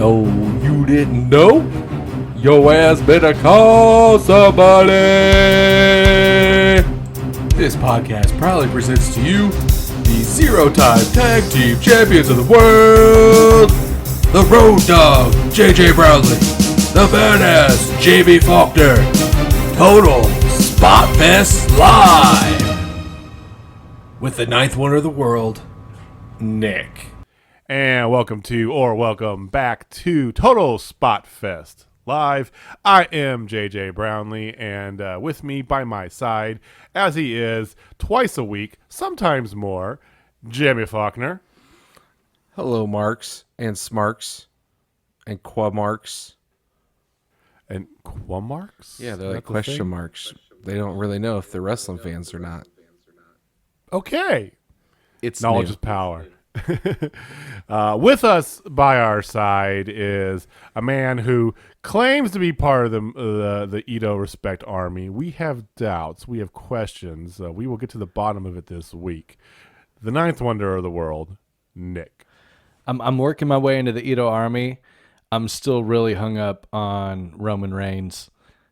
Oh, you didn't know? Your ass better call somebody! This podcast proudly presents to you the zero-time tag team champions of the world, the Road Dogg, JJ Brownlee, the Badass, JB Faulkner, Total Spotfest Live, with the ninth wonder of the world, Nick. And welcome back to Total Spotfest Live. I am JJ Brownlee, and with me by my side, as he is twice a week, sometimes more, Jimmy Faulkner. Hello, Marks and Smarks and Quamarks. And Quamarks? Yeah, they're like question marks. They don't really know if they're wrestling fans or not. Okay. It's knowledge new. is power. With us by our side is a man who claims to be part of the Edo Respect Army. We have doubts. We have questions. We will get to the bottom of it this week. The ninth wonder of the world, Nick. I'm working my way into the Edo Army. I'm still really hung up on Roman Reigns.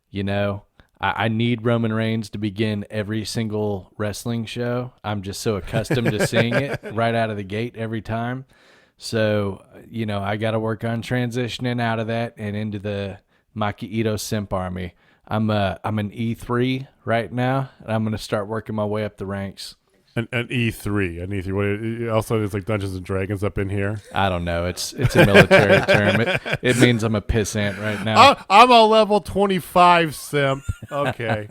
You know, I need Roman Reigns to begin every single wrestling show. I'm just so accustomed to seeing it right out of the gate every time. So, you know, I got to work on transitioning out of that and into the Maki Ito Simp Army. I'm an E3 right now, and I'm going to start working my way up the ranks. An E3. What also, it's like Dungeons and Dragons up in here. I don't know. It's a military term. It means I'm a pissant right now. I'm a level 25 simp. Okay.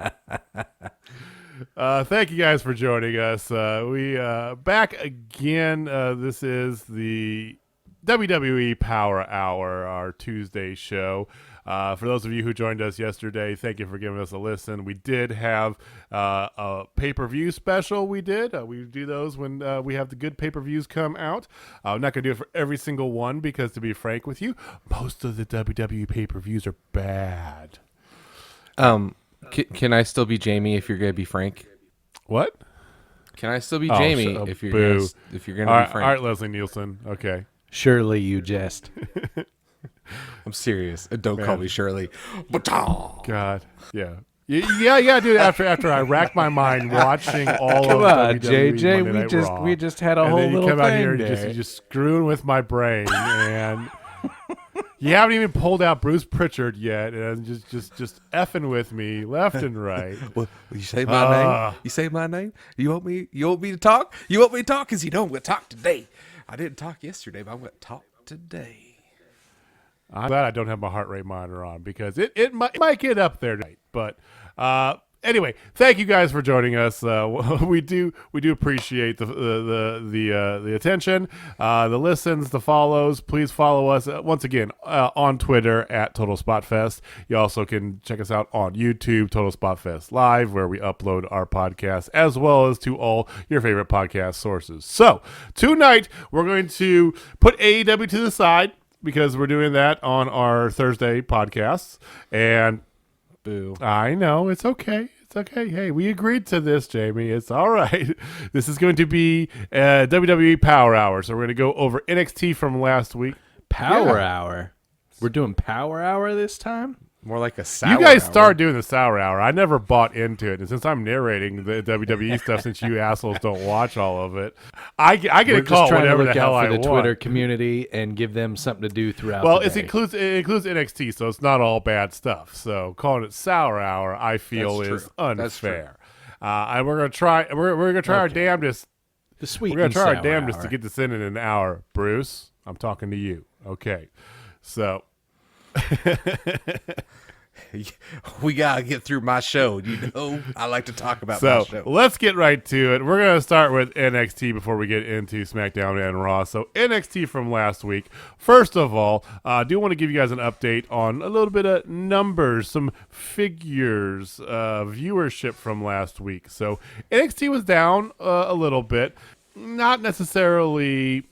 Thank you guys for joining us. We back again. This is the WWE Power Hour, our Tuesday show. For those of you who joined us yesterday, thank you for giving us a listen. We did have a pay-per-view special. We do those when we have the good pay-per-views come out. I'm not going to do it for every single one because, to be frank with you, most of the WWE pay-per-views are bad. Can I still be Jamie if you're going to be Frank? What? Can I still be Jamie if you're going to be Frank? All right, Leslie Nielsen. Okay. Surely you jest. I'm serious. Don't call me Shirley. God. Yeah. Yeah, dude. After I racked my mind watching all Come of on, WWE JJ. Monday Night Raw, We just had a whole and then you little come out thing here there. and you're just screwing with my brain, and you haven't even pulled out Bruce Pritchard yet, and just effing with me left and right. Well, you say my name? You say my name? You want me to talk? You want me to talk? Because you know I'm going to talk today. I didn't talk yesterday, but I'm going to talk today. I'm glad I don't have my heart rate monitor on because it might get up there tonight. But anyway, thank you guys for joining us. We do appreciate the attention, the listens, the follows. Please follow us once again on Twitter at Total Spotfest. You also can check us out on YouTube, Total Spotfest Live, where we upload our podcast as well as to all your favorite podcast sources. So tonight we're going to put AEW to the side, because we're doing that on our Thursday podcasts. And boo. I know, it's okay. It's okay. Hey, we agreed to this, Jamie. It's all right. This is going to be WWE Power Hour. So we're going to go over NXT from last week. Power Hour. We're doing Power Hour this time? More like a sour You guys hour. started doing the Sour Hour. I never bought into it. And since I'm narrating the WWE stuff, since you assholes don't watch all of it, I get We're a call just trying whenever to look the hell out I for the want. Twitter community and give them something to do throughout Well, the it day. includes NXT, so it's not all bad stuff. So calling it Sour Hour, I feel, That's is true. unfair. And we're gonna try. We're gonna try our damnedest. The sweet We're gonna and try our sour damnedest hour. to get this in an hour. Bruce, I'm talking to you. Okay, so. We gotta get through my show. You know, I like to talk about So my show. let's get right to it. We're going to start with NXT before we get into SmackDown and Raw. So NXT from last week. First of all, I do want to give you guys an update on a little bit of numbers, some figures, viewership from last week. So NXT was down a little bit. Not necessarily,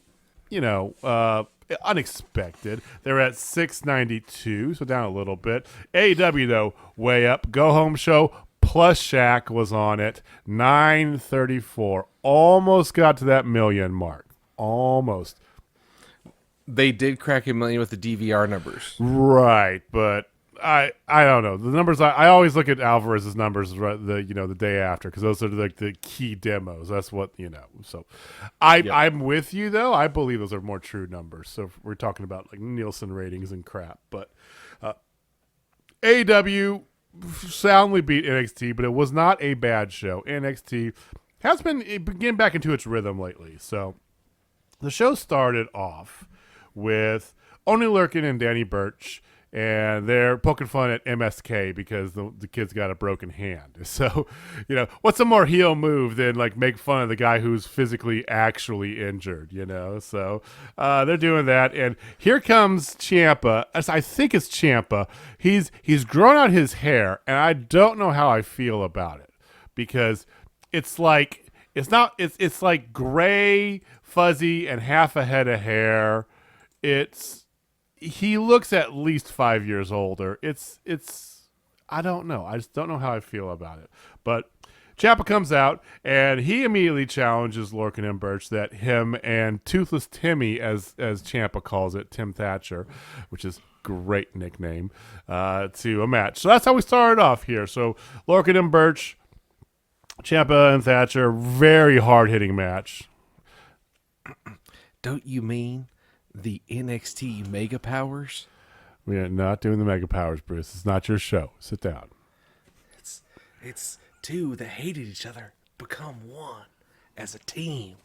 unexpected. They're at 692, so down a little bit. AEW, though, way up. Go Home Show plus Shaq was on it. 934. Almost got to that million mark. Almost. They did crack $1 million with the DVR numbers. Right, but I don't know. The numbers I always look at Alvarez's numbers the day after, because those are like the key demos. That's what So I'm with you though. I believe those are more true numbers. So if we're talking about like Nielsen ratings and crap, but AEW soundly beat NXT, but it was not a bad show. NXT has been getting back into its rhythm lately. So the show started off with Oney Lurkin and Danny Burch, and they're poking fun at MSK because the kid's got a broken hand. So, what's a more heel move than like make fun of the guy who's physically actually injured, So they're doing that, and here comes Ciampa. I think it's Ciampa. He's grown out his hair, and I don't know how I feel about it because it's like gray, fuzzy, and half a head of hair. He looks at least 5 years older. I don't know. I just don't know how I feel about it. But Ciampa comes out, and he immediately challenges Lorcan and Burch that him and Toothless Timmy, as Ciampa calls it, Tim Thatcher, which is great nickname, to a match. So that's how we started off here. So Lorcan and Burch, Ciampa and Thatcher, very hard-hitting match. Don't you mean the NXT Mega Powers? We are not doing the Mega Powers, Bruce. It's not your show. Sit down. It's two that hated each other become one as a team.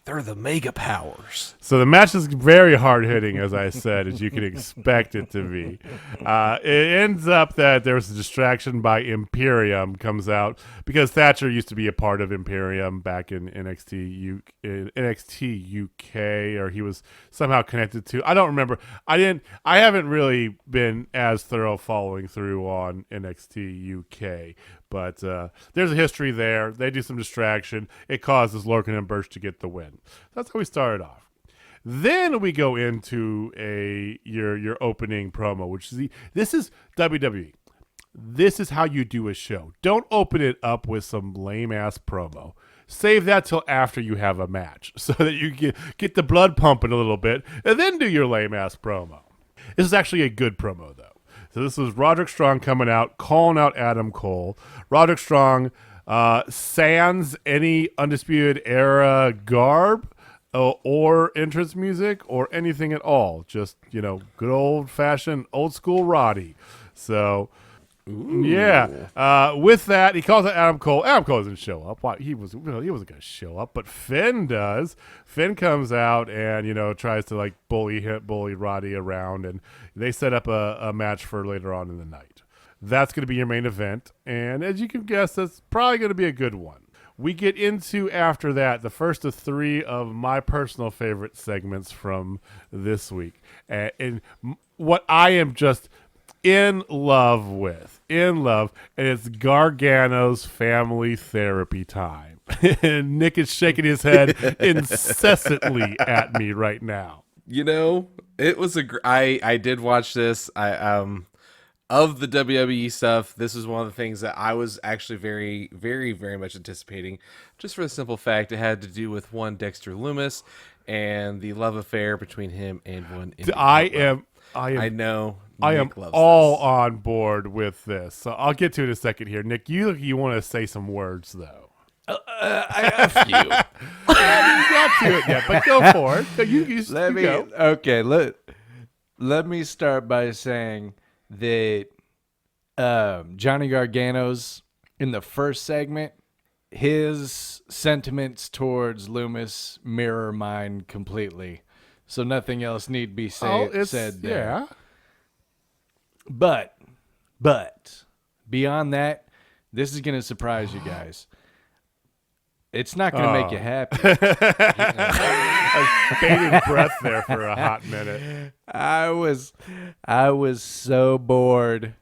They're the Mega Powers. So the match is very hard-hitting, as I said, as you can expect it to be. It ends up that there was a distraction by Imperium comes out because Thatcher used to be a part of Imperium back in NXT UK, or he was somehow connected to. I don't remember. I haven't really been as thorough following through on NXT UK. But there's a history there. They do some distraction. It causes Lorcan and Burch to get the win. That's how we started off. Then we go into your opening promo, which is this is WWE. This is how you do a show. Don't open it up with some lame ass promo. Save that till after you have a match, so that you get the blood pumping a little bit, and then do your lame ass promo. This is actually a good promo though. So this was Roderick Strong coming out, calling out Adam Cole. Roderick Strong sans any Undisputed Era garb or entrance music or anything at all. Just, good old-fashioned, old-school Roddy. So, yeah. With that, he calls out Adam Cole. Adam Cole doesn't show up. Why? He wasn't going to show up, but Finn does. Finn comes out and, tries to, bully Roddy around, and they set up a match for later on in the night. That's going to be your main event, and as you can guess, that's probably going to be a good one. We get into, after that, the first of three of my personal favorite segments from this week. And what I am just in love with, and it's Gargano's Family Therapy time. And Nick is shaking his head incessantly at me right now. It was I did watch this. Of the WWE stuff, this is one of the things that I was actually very, very, very much anticipating, just for the simple fact it had to do with one Dexter Lumis and the love affair between him and one. I am all on board with this. So I'll get to it in a second here. Nick, you want to say some words though? I have you. Not to it yet, but go for it. So you go. Okay, let me start by saying that Johnny Gargano's in the first segment, his sentiments towards Lumis mirror mine completely. So nothing else need be said there. Yeah. But beyond that, this is going to surprise you guys. It's not going to make you happy. I was bated breath there for a hot minute. I was so bored.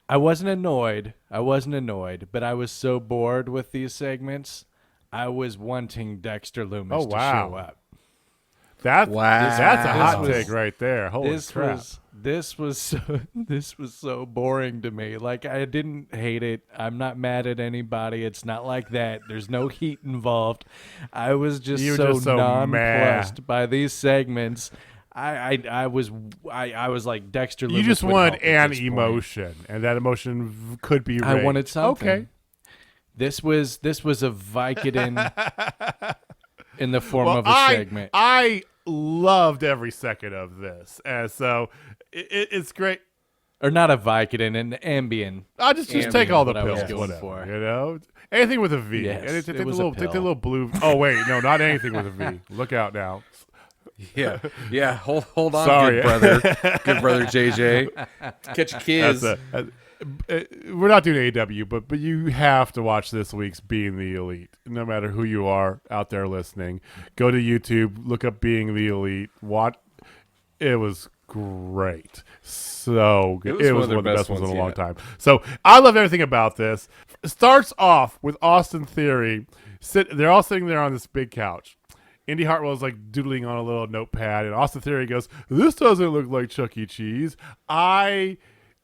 I wasn't annoyed, but I was so bored with these segments. I was wanting Dexter Lumis to show up. That's a hot take right there. Holy crap. This was so boring to me. Like, I didn't hate it. I'm not mad at anybody. It's not like that. There's no heat involved. I was just so nonplussed by these segments. I was like Dexter Lumis. You just would wanted help at an this point. emotion, and that emotion could be I rage. wanted something. Okay. This was a Vicodin in the form Well, of a segment. I loved every second of this, and so it's great. Or not a Vicodin, an Ambien. I'll just take all the what I was pills, going whatever, for. you know? Anything with a V. Yes, And take it was the a little pill. blue. Oh wait, no, not anything with a V. Look out now. Yeah. Hold on, Sorry. good brother JJ. Catch a kids. We're not doing AW, but you have to watch this week's Being the Elite. No matter who you are out there listening, go to YouTube, look up Being the Elite. Watch. It was great. So good. It was one of the best ones in a long time. So I love everything about this. It starts off with Austin Theory. They're all sitting there on this big couch. Indy Hartwell's like doodling on a little notepad, and Austin Theory goes, "This doesn't look like Chuck E. Cheese."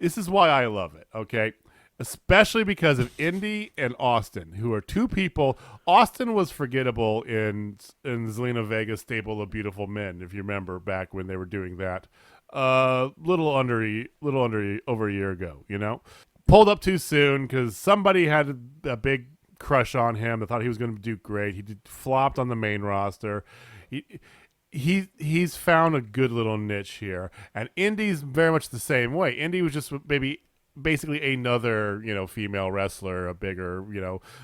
This is why I love it, okay? Especially because of Indy and Austin, who are two people. Austin was forgettable in Zelina Vega's Stable of Beautiful Men, if you remember back when they were doing that. Little under over a year ago, you know? Pulled up too soon because somebody had a big crush on him. They thought he was going to do great. He flopped on the main roster. He's found a good little niche here, and Indy's very much the same way. Indy was just basically another, female wrestler, a bigger,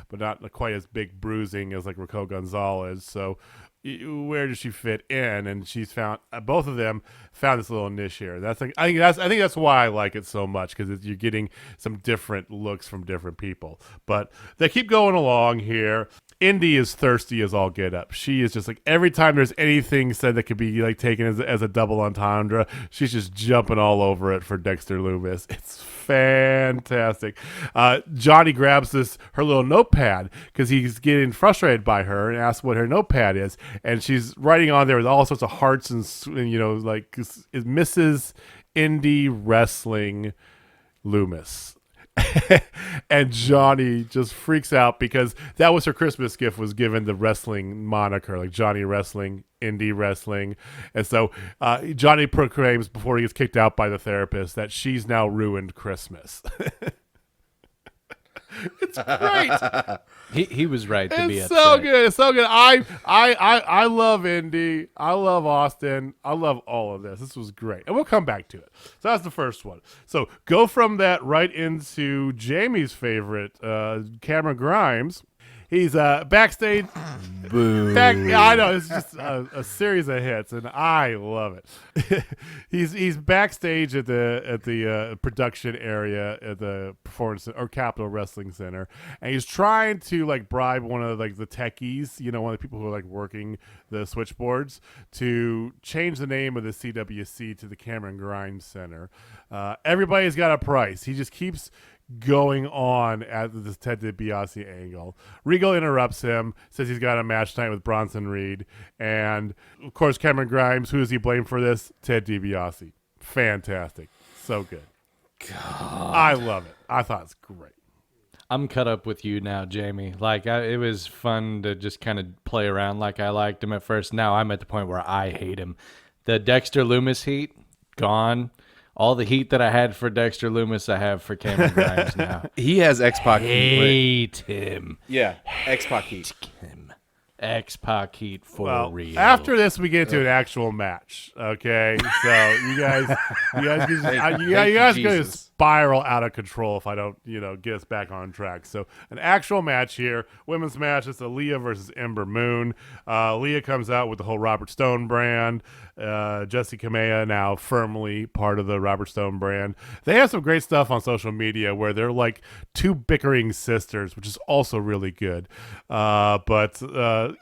but not quite as big bruising as like Raquel Gonzalez. So where does she fit in? And she's found both of them found this little niche here. I think that's why I like it so much, because you're getting some different looks from different people. But they keep going along here. Indy is thirsty as all get up. She is just like, every time there's anything said that could be like taken as a double entendre, she's just jumping all over it for Dexter Lumis. It's fantastic. Johnny grabs her little notepad because he's getting frustrated by her and asks what her notepad is, and she's writing on there with all sorts of hearts and like is Mrs. Indy Wrestling Lumis. And Johnny just freaks out because that was her Christmas gift, was given the wrestling moniker, like Johnny Wrestling, Indie Wrestling. And so Johnny proclaims before he gets kicked out by the therapist that she's now ruined Christmas. It's great. He was right to be upset. So good. It's so good. I love Indy. I love Austin. I love all of this. This was great. And we'll come back to it. So that's the first one. So go from that right into Jamie's favorite, Cameron Grimes. He's backstage. Boo. I know, it's just a series of hits, and I love it. he's backstage at the production area at the Performance or Capitol Wrestling Center, and he's trying to like bribe one of like the techies, one of the people who are like working the switchboards, to change the name of the CWC to the Cameron Grimes Center. Everybody's got a price. He just keeps going on at this Ted DiBiase angle. Regal interrupts him, says he's got a match tonight with Bronson Reed, and of course Cameron Grimes, who is he blamed for this? Ted DiBiase. Fantastic. So good. God. I love it. I thought it's great. I'm cut up with you now, Jamie. Like, it was fun to just kind of play around like I liked him at first. Now I'm at the point where I hate him. The Dexter Lumis heat, gone. All the heat that I had for Dexter Lumis, I have for Cameron Grimes now. He has X-Pac Hate him. Yeah, X-Pac heat. Him. X-Pac heat for real. After this, we get to an actual match. Okay, so you guys going to spiral out of control if I don't, get us back on track. So an actual match here, women's match. It's Aaliyah versus Ember Moon. Aaliyah comes out with the whole Robert Stone brand. Jessie Kamea now firmly part of the Robert Stone brand. They have some great stuff on social media where they're like two bickering sisters, which is also really good. But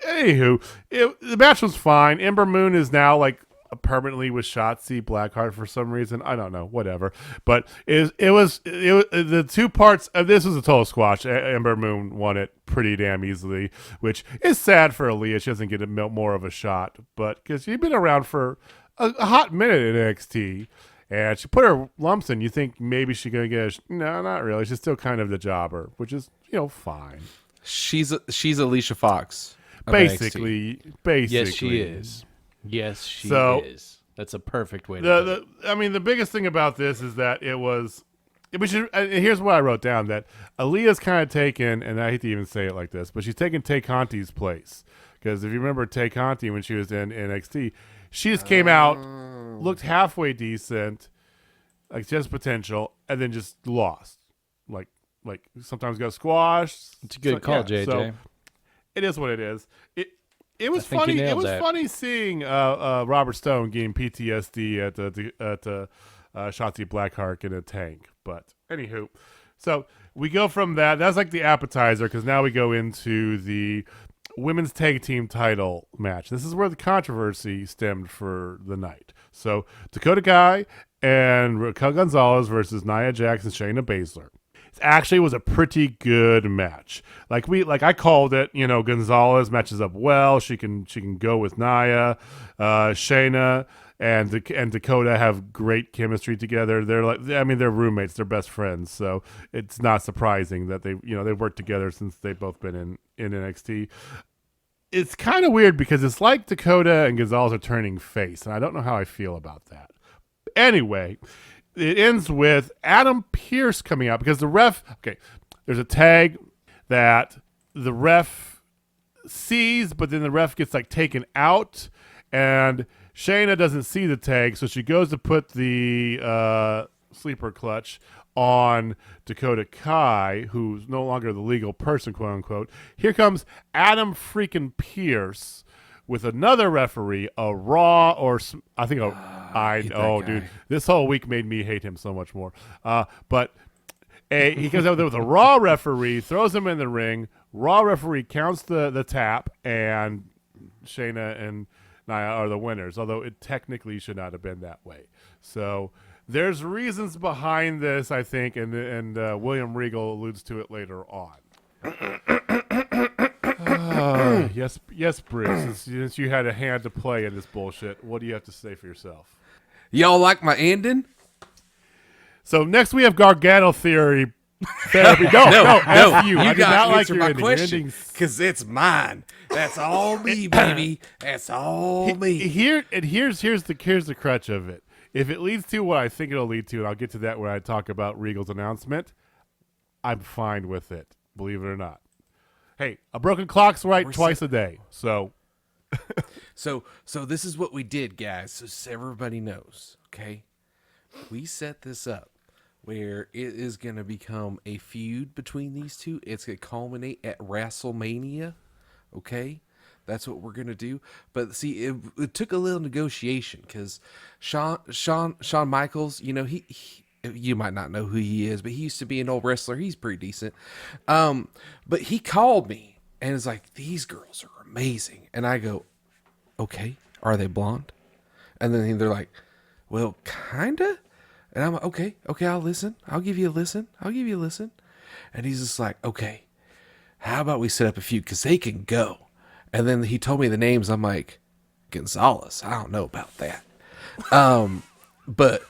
anywho, the match was fine. Ember Moon is now like permanently with Shotzi Blackheart for some reason. I don't know, whatever. But it was the two parts of this was a total squash. Ember Moon won it pretty damn easily, which is sad for Aaliyah. She doesn't get more of a shot, but because she's been around for a hot minute in NXT. And she put her lumps in. You think maybe she's going to get no, not really. She's still kind of the jobber, which is, fine. She's Alicia Fox. Basically. Yes, she is. Yes, she is. That's a perfect way to put it. I mean, the biggest thing about this is that it was. Here's what I wrote down: that Aaliyah's kind of taken, and I hate to even say it like this, but she's taken Tay Conti's place. Because if you remember Tay Conti when she was in NXT, she just came out, looked halfway decent, like just potential, and then just lost. Like sometimes got squashed. It's a good call, JJ. So it is what it is. It was funny. It was funny seeing Robert Stone getting PTSD at the Shotzi Blackheart in a tank. But anywho, so we go from that. That's like the appetizer because now we go into the women's tag team title match. This is where the controversy stemmed for the night. So Dakota Kai and Raquel Gonzalez versus Nia Jax and Shayna Baszler. It actually was a pretty good match. Like I called it, Gonzalez matches up well. She can go with Nia. Shayna and Dakota have great chemistry together. They're they're roommates, they're best friends. So it's not surprising that they've worked together since they've both been in NXT. It's kind of weird because it's like Dakota and Gonzalez are turning face, and I don't know how I feel about that. Anyway, it ends with Adam Pearce coming out because the ref. Okay, there's a tag that the ref sees, but then the ref gets taken out, and Shayna doesn't see the tag, so she goes to put the sleeper clutch on Dakota Kai, who's no longer the legal person, quote unquote. Here comes Adam freaking Pearce with another referee, a Raw or I think dude, this whole week made me hate him so much more. But he comes out there with a Raw referee, throws him in the ring. Raw referee counts the tap, and Shayna and Nia are the winners, although it technically should not have been that way. So there's reasons behind this, I think, and William Regal alludes to it later on. Yes, Bruce. Since you had a hand to play in this bullshit, what do you have to say for yourself? Y'all like my ending? So next we have Gargano Therapy. No, F you. I did not like your ending. Question because it's mine. That's all me, baby. That's all me. Here's the crutch of it. If it leads to what I think it'll lead to, and I'll get to that when I talk about Regal's announcement, I'm fine with it. Believe it or not. Hey, a broken clock's right twice a day. So this is what we did, guys. So everybody knows, okay? We set this up where it is going to become a feud between these two. It's going to culminate at WrestleMania, okay? That's what we're going to do. But see, it took a little negotiation because Shawn Michaels, he you might not know who he is, but he used to be an old wrestler. He's pretty decent. But he called me and is like, these girls are amazing. And I go, okay, are they blonde? And then they're like, well, kinda. And I'm like, okay, I'll listen. I'll give you a listen. And he's just like, okay, how about we set up a feud? Because they can go. And then he told me the names. I'm like, Gonzalez, I don't know about that. But,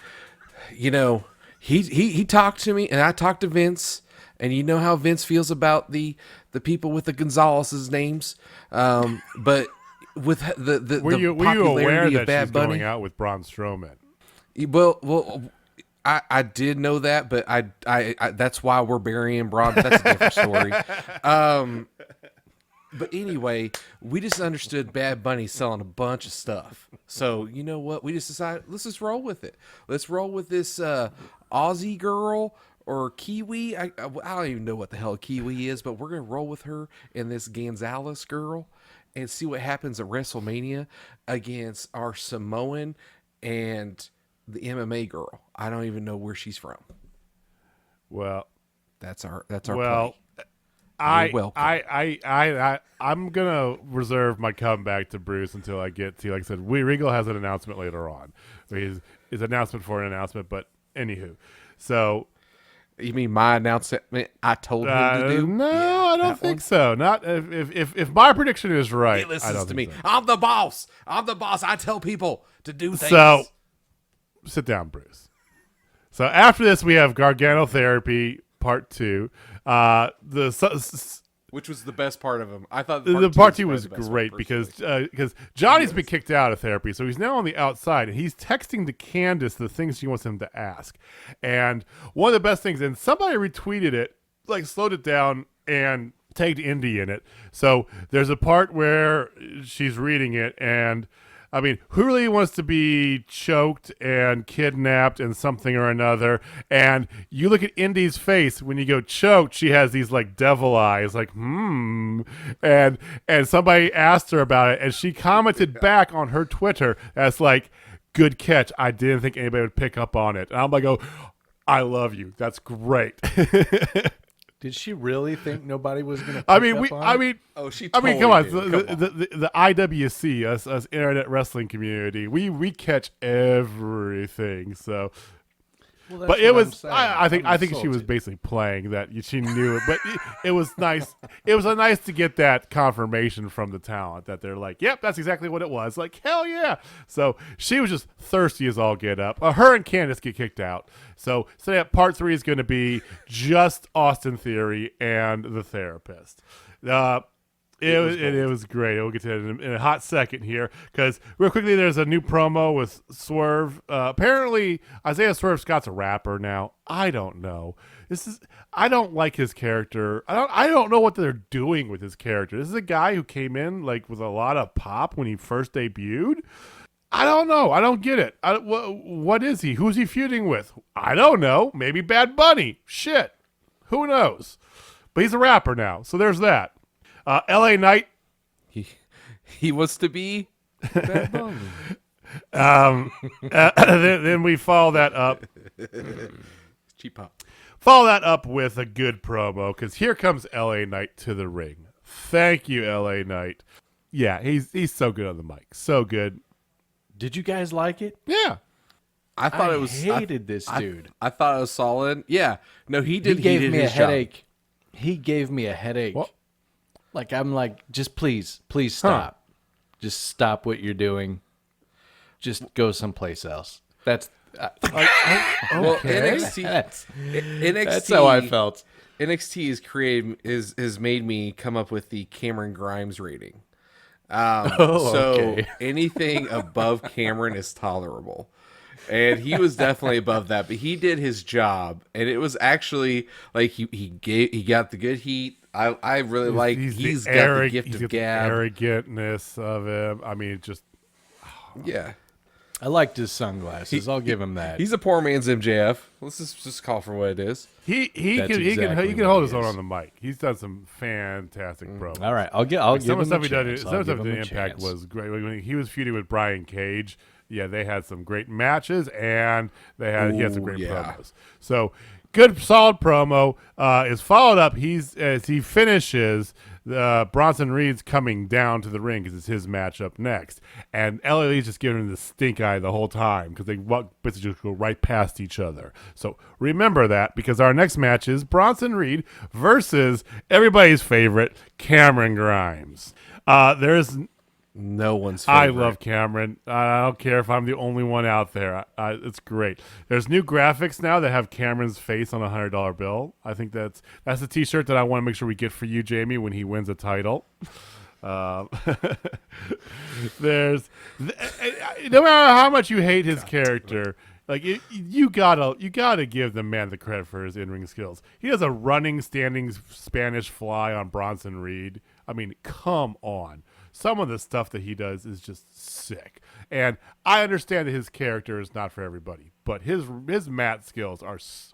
he talked to me, and I talked to Vince. And you know how Vince feels about the people with the Gonzalez's names. But with the were you aware that Bad she's Bunny going out with Braun Strowman? Well, I did know that, but I that's why we're burying Braun. That's a different story. But anyway, we just understood Bad Bunny selling a bunch of stuff. So you know what? We just decided, let's just roll with it. Let's roll with this Aussie girl or Kiwi. I don't even know what the hell Kiwi is, but we're going to roll with her and this Gonzalez girl and see what happens at WrestleMania against our Samoan and the MMA girl. I don't even know where she's from. Well, that's our play. I'm gonna reserve my comeback to Bruce until I get to, like I said, Regal has an announcement later on. His announcement for an announcement, but anywho, so you mean my announcement I told him to do? No, I don't think so. Not if my prediction is right. He listens to me. So. I'm the boss. I tell people to do things. So sit down, Bruce. So after this, we have Gargano Therapy Part 2. which was the best part of him. I thought the part two was probably the best great one, because Johnny's been kicked out of therapy, so he's now on the outside, and he's texting to Candace the things she wants him to ask. And one of the best things, and somebody retweeted it, like slowed it down and tagged Indy in it. So there's a part where she's reading it, and I mean, who really wants to be choked and kidnapped and something or another? And you look at Indy's face when you go choked, she has these like devil eyes, like, And somebody asked her about it, and she commented back on her Twitter as like, good catch. I didn't think anybody would pick up on it. And I'm like, oh, I love you. That's great. Did she really think nobody was going to? I mean, come on. The IWC, us internet wrestling community, we catch everything. So, well, but it was. I think she was basically playing that. She knew it, but it was nice. It was nice to get that confirmation from the talent that they're like, "Yep, that's exactly what it was." Like, hell yeah! So she was just thirsty as all get up. Her and Candace get kicked out. So that part 3 is going to be just Austin Theory and the therapist. It was great. We'll get to it in a hot second here because real quickly there's a new promo with Swerve. Apparently Isaiah Swerve Scott's a rapper now. I don't know. I don't like his character. I don't know what they're doing with his character. This is a guy who came in like with a lot of pop when he first debuted. I don't know. I don't get it. What is he? Who's he feuding with? I don't know. Maybe Bad Bunny. Shit. Who knows? But he's a rapper now, so there's that. LA Knight. He wants to be Bad Bunny. Then we follow that up. Cheap pop. Follow that up with a good promo because here comes LA Knight to the ring. Thank you, LA Knight. Yeah, he's so good on the mic. So good. Did you guys like it? Yeah. I thought it was. Hated this dude. I thought it was solid. Yeah. No, he did. He gave did me a his headache. job. He gave me a headache. What? Like I'm like, just please stop. Just stop what you're doing. Just go someplace else. That's well, NXT. That's how I felt. NXT has made me come up with the Cameron Grimes rating. Okay. Anything above Cameron is tolerable. And he was definitely above that, but he did his job, and it was actually like he got the good heat. I really like he's got the gift of gab, the arrogantness of him. I mean, just yeah. I liked his sunglasses. I'll give him that. He's a poor man's MJF. Let's just call for what it is. He can hold his own on the mic. He's done some fantastic promos. All right, I'll give him a chance. Some of the stuff in Impact was great. When he was feuding with Brian Cage, yeah, they had some great matches and he had some great promos. So good, solid promo is followed up. As he finishes, Bronson Reed's coming down to the ring because it's his matchup next, and LA's just giving him the stink eye the whole time because they basically just go right past each other. So remember that because our next match is Bronson Reed versus everybody's favorite Cameron Grimes. There's no one's favorite. I love Cameron. I don't care if I'm the only one out there. It's great. There's new graphics now that have Cameron's face on a $100 bill. I think that's the T-shirt that I want to make sure we get for you, Jamie, when he wins a title. There's no matter how much you hate his character, like you gotta give the man the credit for his in-ring skills. He does a running, standing Spanish fly on Bronson Reed. I mean, come on. Some of the stuff that he does is just sick. And I understand that his character is not for everybody, but his mat skills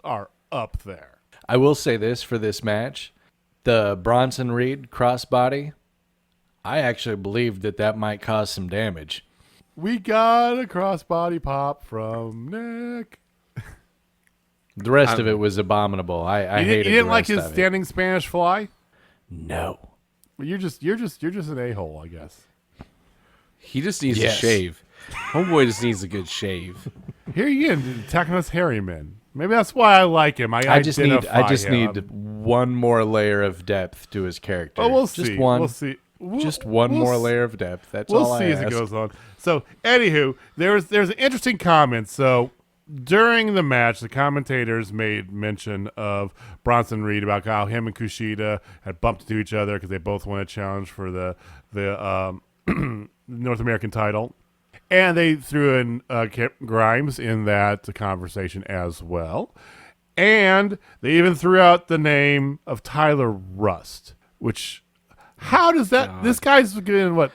are up there. I will say this for this match. The Bronson Reed crossbody, I actually believed that might cause some damage. We got a crossbody pop from Nick. The rest of it was abominable. I hated it. You didn't like his standing Spanish fly? No. You're just an a-hole, I guess. He just needs to shave. Homeboy just needs a good shave. Here you go, attacking us hairy men. Maybe that's why I like him. I just need one more layer of depth to his character. Oh, we'll see. Just one. We'll see. Just one more layer of depth. That's all I ask. We'll see as it goes on. So, anywho, there's an interesting comment. So, during the match, the commentators made mention of Bronson Reed about how him and Kushida had bumped into each other because they both won a challenge for the North American title. And they threw in Grimes in that conversation as well. And they even threw out the name of Tyler Rust, which, how does that, God. this guy's been in what?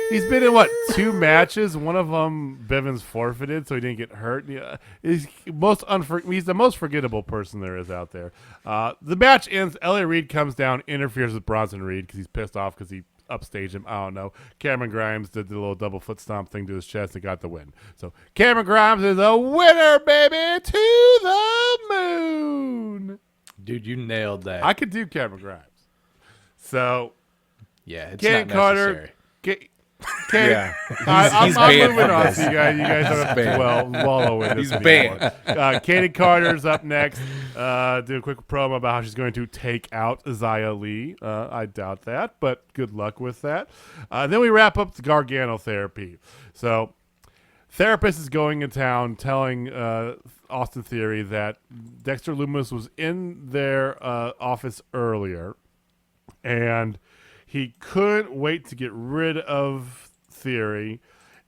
He's been in what, 2 matches? One of them Bivens forfeited, so he didn't get hurt. Yeah, he's the most forgettable person there is out there. The match ends. L.A. Reid comes down, interferes with Bronson Reed because he's pissed off because he upstaged him. I don't know. Cameron Grimes did the little double foot stomp thing to his chest and got the win. So Cameron Grimes is a winner, baby, to the moon. Dude, you nailed that. I could do Cameron Grimes. So yeah, it's Cannon not Carter. necessary. Yeah. I'm banned moving from on. this. So you guys don't have to banned. wallow in this He's anymore. Cannon Carter's up next. Do a quick promo about how she's going to take out Xia Li. I doubt that, but good luck with that. Then we wrap up the Gargano Therapy. So Therapist is going in town telling Austin Theory that Dexter Lumis was in their office earlier, and he couldn't wait to get rid of Theory,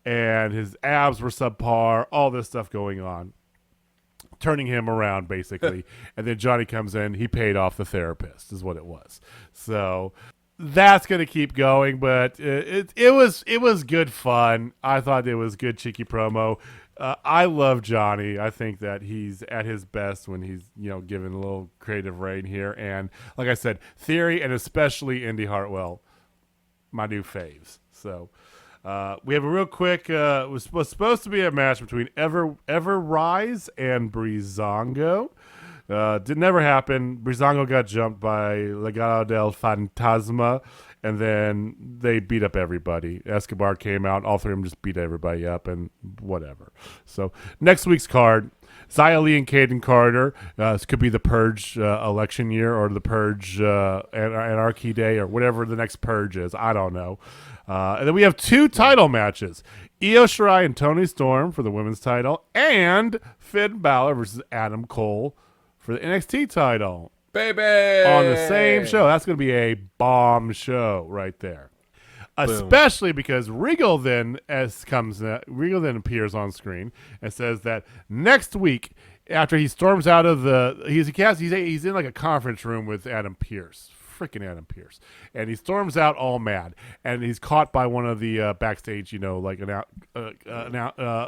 and his abs were subpar, all this stuff going on, turning him around basically. And then Johnny comes in, he paid off the therapist is what it was. So that's going to keep going, but it was good fun. I thought it was good cheeky promo. I love Johnny. I think that he's at his best when he's, given a little creative reign here. And like I said, Theory and especially Indy Hartwell, my new faves. So we have a real quick, was supposed to be a match between Ever Rise and Breezango. Did never happen. Breezango got jumped by Legado del Fantasma, and then they beat up everybody. Escobar came out. All three of them just beat everybody up and whatever. So next week's card, Xia Li and Caden Carter. This could be the Purge election year or the Purge Anarchy Day or whatever the next Purge is. I don't know. And then we have 2 title matches. Io Shirai and Toni Storm for the women's title, and Finn Balor versus Adam Cole for the NXT title. Baby! On the same show. That's going to be a bomb show right there. Boom. Especially because Regal then appears on screen and says that next week, after he storms out of he's in like a conference room with Adam Pearce. Freaking Adam Pearce. And he storms out all mad. And he's caught by one of the backstage, like an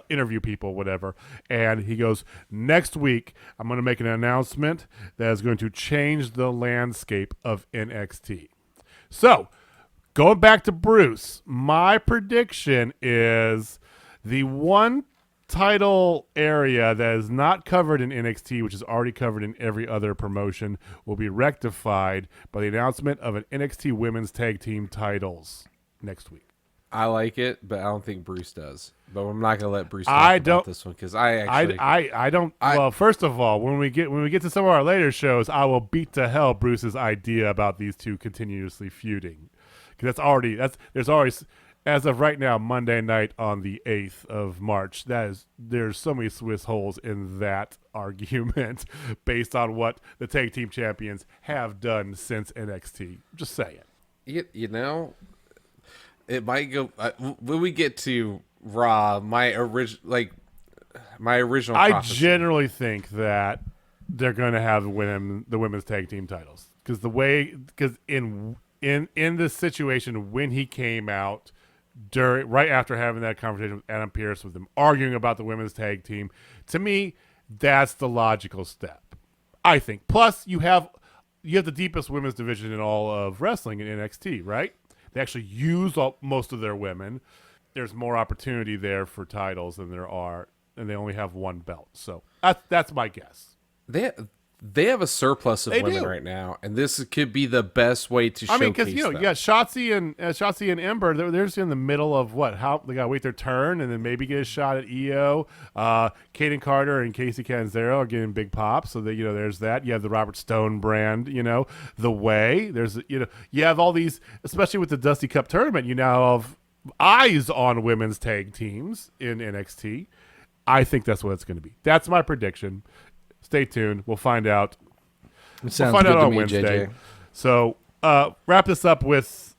interview people, whatever. And he goes, next week, I'm going to make an announcement that is going to change the landscape of NXT. So, going back to Bruce, my prediction is the one title area that is not covered in NXT, which is already covered in every other promotion, will be rectified by the announcement of an NXT Women's Tag Team titles next week. I like it, but I don't think Bruce does. But I'm not going to let Bruce talk about this one because I don't. Well, first of all, when we get to some of our later shows, I will beat to hell Bruce's idea about these two continuously feuding, because there's always. As of right now, Monday night on the 8th of March, there's so many Swiss holes in that argument based on what the tag team champions have done since NXT. Just saying. It might go when we get to Raw. My original I prophecy. generally think that they're going to have the women's tag team titles because in this situation when he came out. Right after having that conversation with Adam Pearce, with them arguing about the women's tag team, to me, that's the logical step, I think. Plus, you have the deepest women's division in all of wrestling in NXT, right? They actually use most of their women. There's more opportunity there for titles than there are, and they only have one belt. So that's my guess. They have a surplus of women right now, and this could be the best way to showcase them. Because you got Shotzi and Ember. They're just in the middle of how they gotta wait their turn, and then maybe get a shot at Io. Kaden Carter and Casey Canzero are getting big pops, so that there's that. You have the Robert Stone brand, the Way. There's you have all these, especially with the Dusty Cup tournament. You now have eyes on women's tag teams in NXT. I think that's what it's going to be. That's my prediction. Stay tuned. We'll find out. It sounds We'll find good out to on me, Wednesday. JJ. So wrap this up with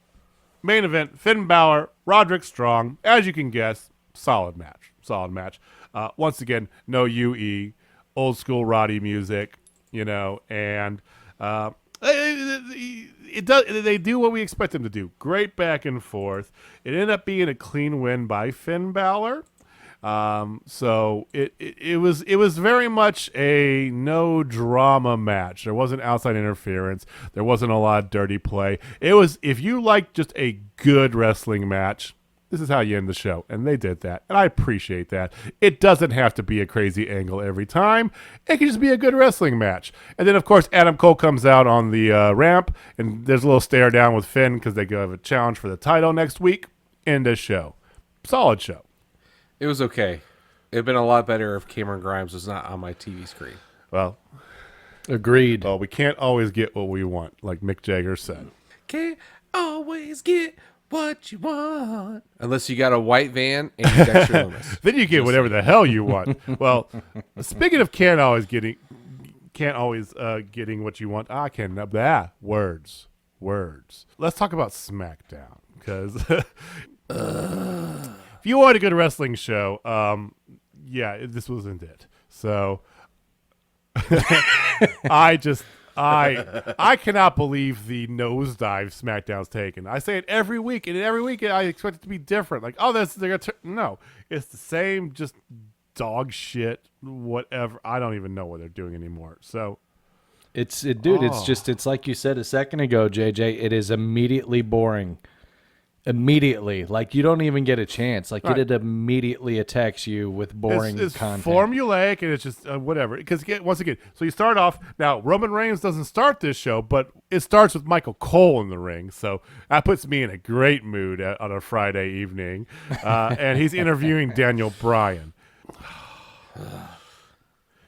main event: Finn Balor, Roderick Strong. As you can guess, solid match. Once again, no UE, old school Roddy music, and it does. They do what we expect them to do. Great back and forth. It ended up being a clean win by Finn Balor. So it was very much a no drama match. There wasn't outside interference. There wasn't a lot of dirty play. It was, if you like just a good wrestling match, this is how you end the show. And they did that. And I appreciate that. It doesn't have to be a crazy angle every time. It can just be a good wrestling match. And then, of course, Adam Cole comes out on the ramp, and there's a little stare down with Finn because they go have a challenge for the title next week. End of show. Solid show. It was okay. It'd been a lot better if Cameron Grimes was not on my TV screen. Well, Agreed. well, we can't always get what we want, like Mick Jagger said. Can't always get what you want. Unless you got a white van and Dexter Loomis. Then you get whatever the hell you want. Well, speaking of can't always getting what you want. Words. Let's talk about SmackDown, because if you want a good wrestling show, this wasn't it. So I cannot believe the nosedive SmackDown's taken. I say it every week, and every week I expect it to be different. Like, no, it's the same, just dog shit, whatever. I don't even know what they're doing anymore. So It's like you said a second ago, JJ. It is immediately boring. Immediately, like you don't even get a chance. Like Right. it immediately attacks you with boring it's content. formulaic, and it's just whatever. Because once again, so you start off now. Roman Reigns doesn't start this show, but it starts with Michael Cole in the ring, so that puts me in a great mood on a Friday evening. And he's interviewing Daniel Bryan.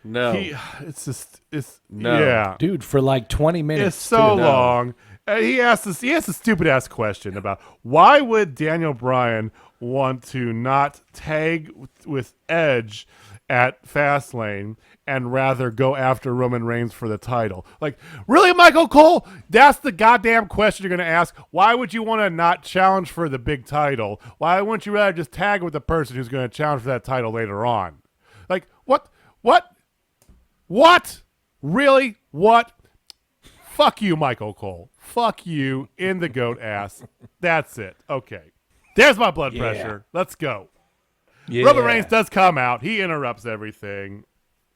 No. No. Yeah, Dude, for like 20 minutes. it's so too. long. He asks a stupid ass question about why would Daniel Bryan want to not tag with Edge at Fastlane and rather go after Roman Reigns for the title. Like, really, Michael Cole? That's the goddamn question you're going to ask. Why would you want to not challenge for the big title? Why wouldn't you rather just tag with the person who's going to challenge for that title later on? Like, what? Really? What? Fuck you, Michael Cole. Fuck you in the goat ass. That's it. Okay. There's my blood pressure. Let's go. Yeah. Roman Reigns does come out. He interrupts everything.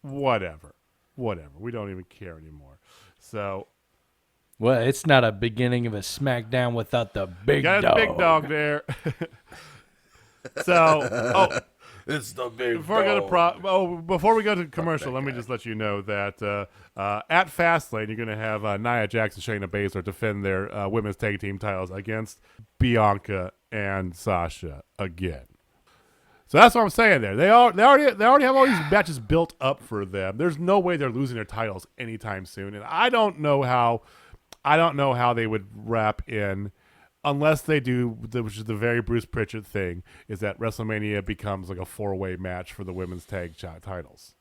Whatever. We don't even care anymore. So, Well, it's not a beginning of a SmackDown without the big got dog. a big dog there. So, It's the big before we go to commercial, let me just let you know that at Fastlane, you're going to have Nia Jax and Shayna Baszler defend their women's tag team titles against Bianca and Sasha again. So that's what I'm saying there. They already have all these matches built up for them. There's no way they're losing their titles anytime soon, and I don't know how they would wrap in. Unless they do, which is the very Bruce Pritchard thing, is that WrestleMania becomes like a 4-way match for the women's tag titles.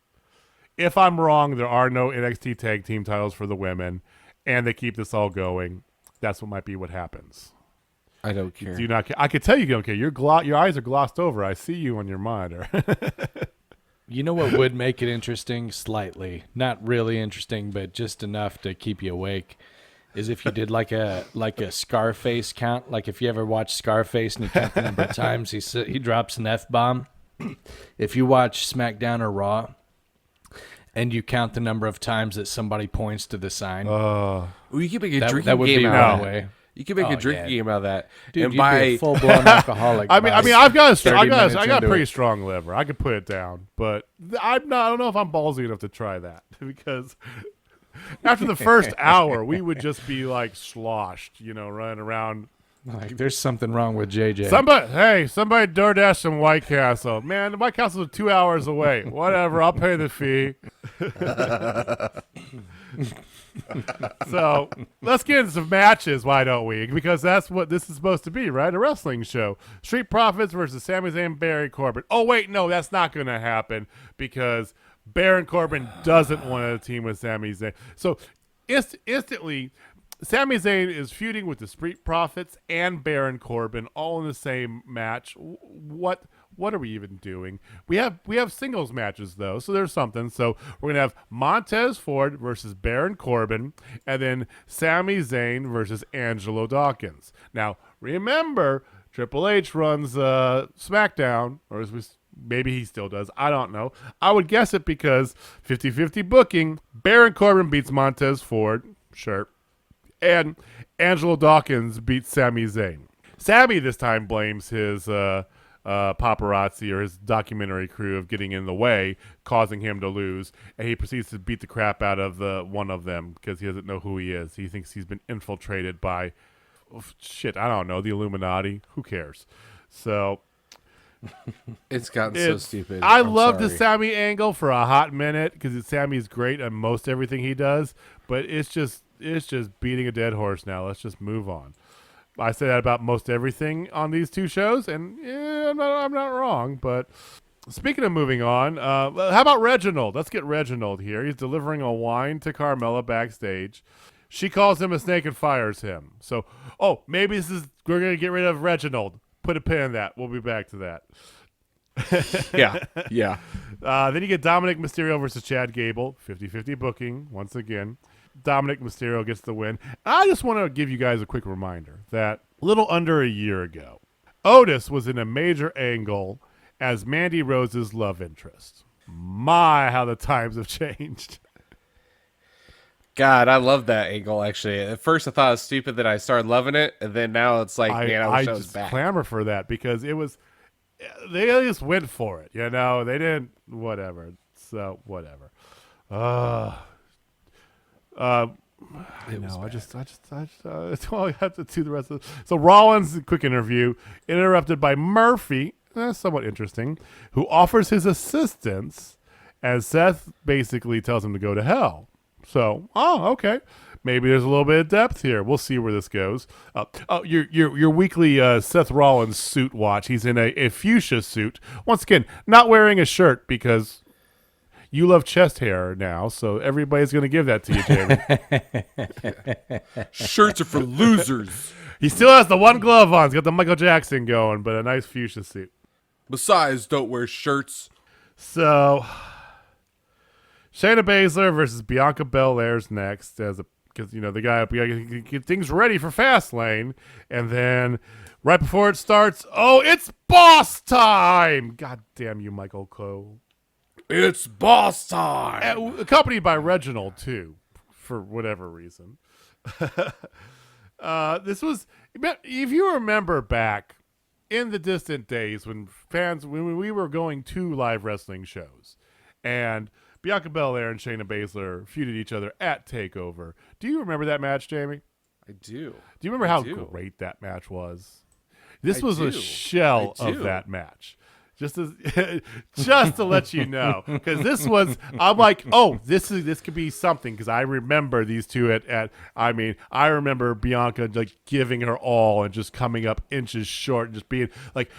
If I'm wrong, there are no NXT tag team titles for the women, and they keep this all going. That's what might be what happens. I don't care. Do you not care? I could tell you don't care. Your eyes are glossed over. I see you on your monitor. You know what would make it interesting? Slightly. Not really interesting, but just enough to keep you awake. Is if you did like a Scarface count, like if you ever watch Scarface and you count the number of times he drops an F-bomb. If you watch SmackDown or Raw and you count the number of times that somebody points to the sign, Well, you can make a drinking that would game be out one of that. way. You can make a drinking game out of that. Dude, and you'd be a full-blown alcoholic. I mean, I've got a 30 minutes pretty into strong liver. I could put it down, but I don't know if I'm ballsy enough to try that because after the first hour, we would just be like sloshed, running around. Like, there's something wrong with JJ. Somebody DoorDash some White Castle. Man, the White Castle's 2 hours away. Whatever, I'll pay the fee. So let's get into some matches, why don't we? Because that's what this is supposed to be, right? A wrestling show. Street Profits versus Sami Zayn and Baron Corbin. Oh, wait, no, that's not going to happen because Baron Corbin doesn't want to team with Sami Zayn. So instantly, Sami Zayn is feuding with the Street Profits and Baron Corbin all in the same match. What are we even doing? We have singles matches though, so there's something. So we're gonna have Montez Ford versus Baron Corbin, and then Sami Zayn versus Angelo Dawkins. Now remember, Triple H runs SmackDown, or maybe he still does. I don't know. I would guess it because 50-50 booking. Baron Corbin beats Montez Ford, sure, and Angelo Dawkins beats Sami Zayn. Sami this time blames his paparazzi or his documentary crew of getting in the way, causing him to lose, and he proceeds to beat the crap out of one of them because he doesn't know who he is. He thinks he's been infiltrated by I don't know, the Illuminati. Who cares? So It's gotten so stupid. I love the Sami angle for a hot minute because Sami's great at most everything he does, but it's just beating a dead horse now. Let's just move on. I say that about most everything on these two shows, and I'm not wrong. But speaking of moving on, how about Reginald? Let's get Reginald here. He's delivering a wine to Carmella backstage. She calls him a snake and fires him. So, maybe we're going to get rid of Reginald. Put a pin in that. We'll be back to that. Yeah. Then you get Dominic Mysterio versus Chad Gable. 50-50 booking once again. Dominic Mysterio gets the win. I just want to give you guys a quick reminder that a little under a year ago, Otis was in a major angle as Mandy Rose's love interest. My, how the times have changed. God, I love that angle, actually. At first, I thought it was stupid that I started loving it, and then now it's like, man, I wish I was just back. clamor for that because they just went for it, They didn't, whatever. So, whatever. I have to do the rest of it. So Rollins, quick interview, interrupted by Murphy, somewhat interesting, who offers his assistance as Seth basically tells him to go to hell. So, okay. Maybe there's a little bit of depth here. We'll see where this goes. Your weekly Seth Rollins suit watch. He's in a fuchsia suit. Once again, not wearing a shirt because you love chest hair now, so everybody's going to give that to you, Jamie. Shirts are for losers. He still has the one glove on. He's got the Michael Jackson going, but a nice fuchsia suit. Besides, don't wear shirts. So, Shayna Baszler versus Bianca Belair's next, because they got to get things ready for Fastlane, and then right before it starts, it's boss time! God damn you, Michael Cole. It's boss time. Accompanied by Reginald too, for whatever reason. This was, if you remember back in the distant days when we were going to live wrestling shows, and Bianca Belair and Shayna Baszler feuded each other at TakeOver. Do you remember that match, Jamie? I do. Do you remember how great that match was? This was a shell of that match. Just to let you know, because this was, I'm like, this could be something, because I remember these two I remember Bianca like giving her all and just coming up inches short and just being like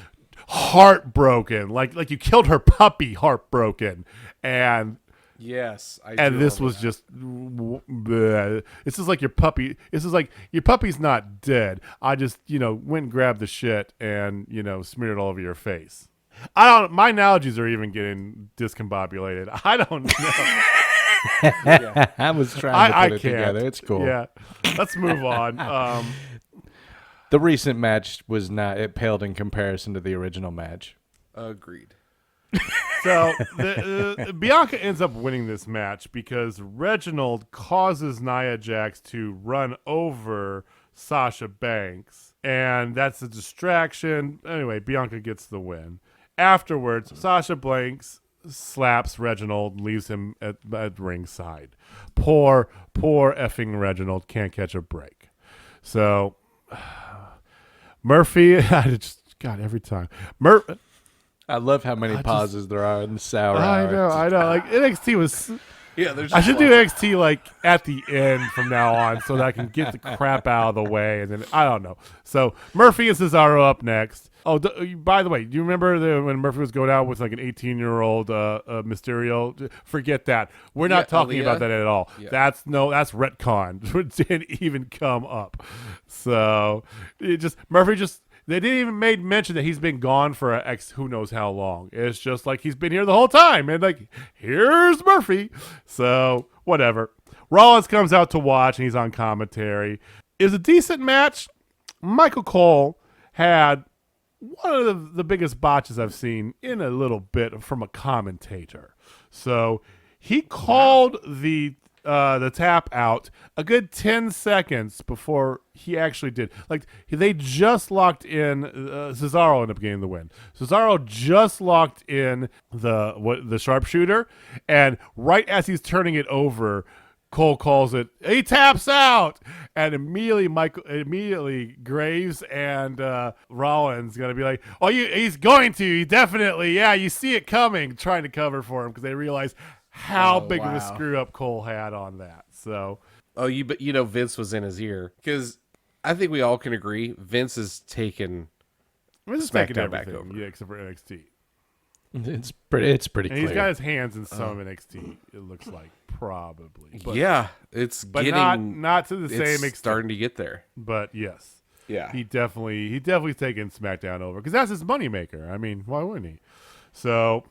heartbroken, like you killed her puppy, heartbroken, and yes, this was just, this is like your puppy. This is like your puppy's not dead. I just went and grabbed the shit and smeared it all over your face. My analogies are even getting discombobulated. I don't know. I was trying to put it can't. together. It's cool. Yeah. Let's move on. The recent match it paled in comparison to the original match. Agreed. So Bianca ends up winning this match because Reginald causes Nia Jax to run over Sasha Banks, and that's a distraction. Anyway, Bianca gets the win. Afterwards, Sasha Banks slaps Reginald and leaves him at ringside. Poor effing Reginald can't catch a break. So Murphy, every time. I love how many pauses there are in the sour hour. I know. Like NXT was Yeah, there's I just should do lots NXT like at the end from now on so that I can get the crap out of the way, and then I don't know. So Murphy and Cesaro up next. Oh, by the way, do you remember when Murphy was going out with like an 18-year-old Mysterio? Forget that. We're not talking Aaliyah? about that at all. Yeah. That's retcon. It didn't even come up. So Murphy just. They didn't even mention that he's been gone for who knows how long. It's just like he's been here the whole time. And like, here's Murphy. So, whatever. Rollins comes out to watch, and he's on commentary. It was a decent match. Michael Cole had one of the biggest botches I've seen in a little bit from a commentator. So, he called the tap out a good 10 seconds before he actually did. Like, they just locked in. Cesaro ended up getting the win. Cesaro just locked in the sharpshooter, and right as he's turning it over, Cole calls it. He taps out, and immediately Graves and Rollins gonna be like, "Oh, he's going to. He definitely, yeah. You see it coming." Trying to cover for him because they realize how big of a screw up Cole had on that. So, but you know Vince was in his ear, because I think we all can agree Vince has taken SmackDown back over. Yeah, except for NXT. It's pretty And clear. he's got his hands in some NXT. It looks like probably, but, Yeah, it's but getting not to the same it's extent. starting to get there. But yes, Yeah, he definitely taken SmackDown over because that's his moneymaker. I mean, why wouldn't he? So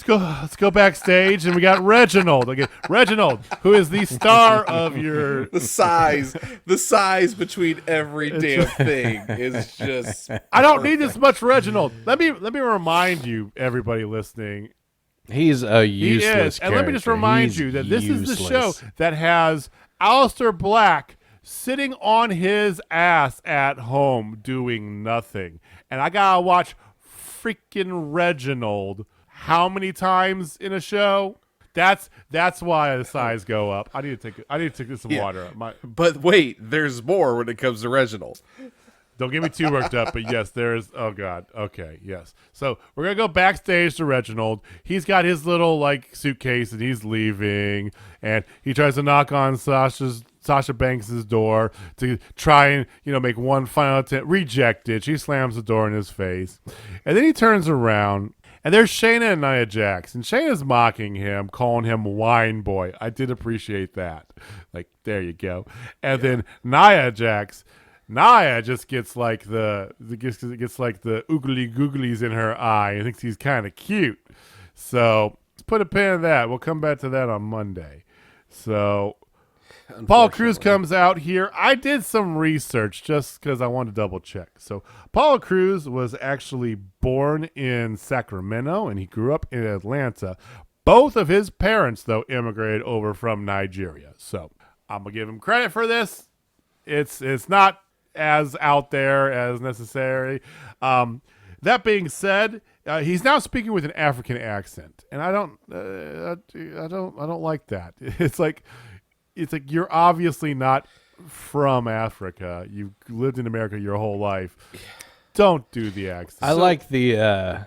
let's go backstage, and we got Reginald again. Reginald, who is the star of your the size between every damn thing is just. I don't need this much Reginald. Let me remind you, everybody listening. He's a He useless is. And let me just character. remind He's you that this is the show useless. that has Aleister Black sitting on his ass at home doing nothing. And I gotta watch freaking Reginald how many times in a show? That's why the size go up. I need to take some water. But wait, there's more when it comes to Reginald. Don't get me too worked up, but yes, there is. Oh God. Okay. Yes. So we're gonna go backstage to Reginald. He's got his little like suitcase, and he's leaving, and he tries to knock on Sasha Banks' door to try and make one final attempt. Rejected. She slams the door in his face, and then he turns around. And there's Shayna and Nia Jax. And Shayna's mocking him, calling him wine boy. I did appreciate that. Like, there you go. And then Nia just gets like the oogly googlies in her eye and thinks he's kind of cute. So let's put a pin in that. We'll come back to that on Monday. So Apollo Crews comes out here. I did some research just because I wanted to double check. So Apollo Crews was actually born in Sacramento, and he grew up in Atlanta. Both of his parents, though, immigrated over from Nigeria. So I'm going to give him credit for this. It's not as out there as necessary. That being said, he's now speaking with an African accent, and I don't like that. It's like you're obviously not from Africa. You've lived in America your whole life. Don't do the accent. I like the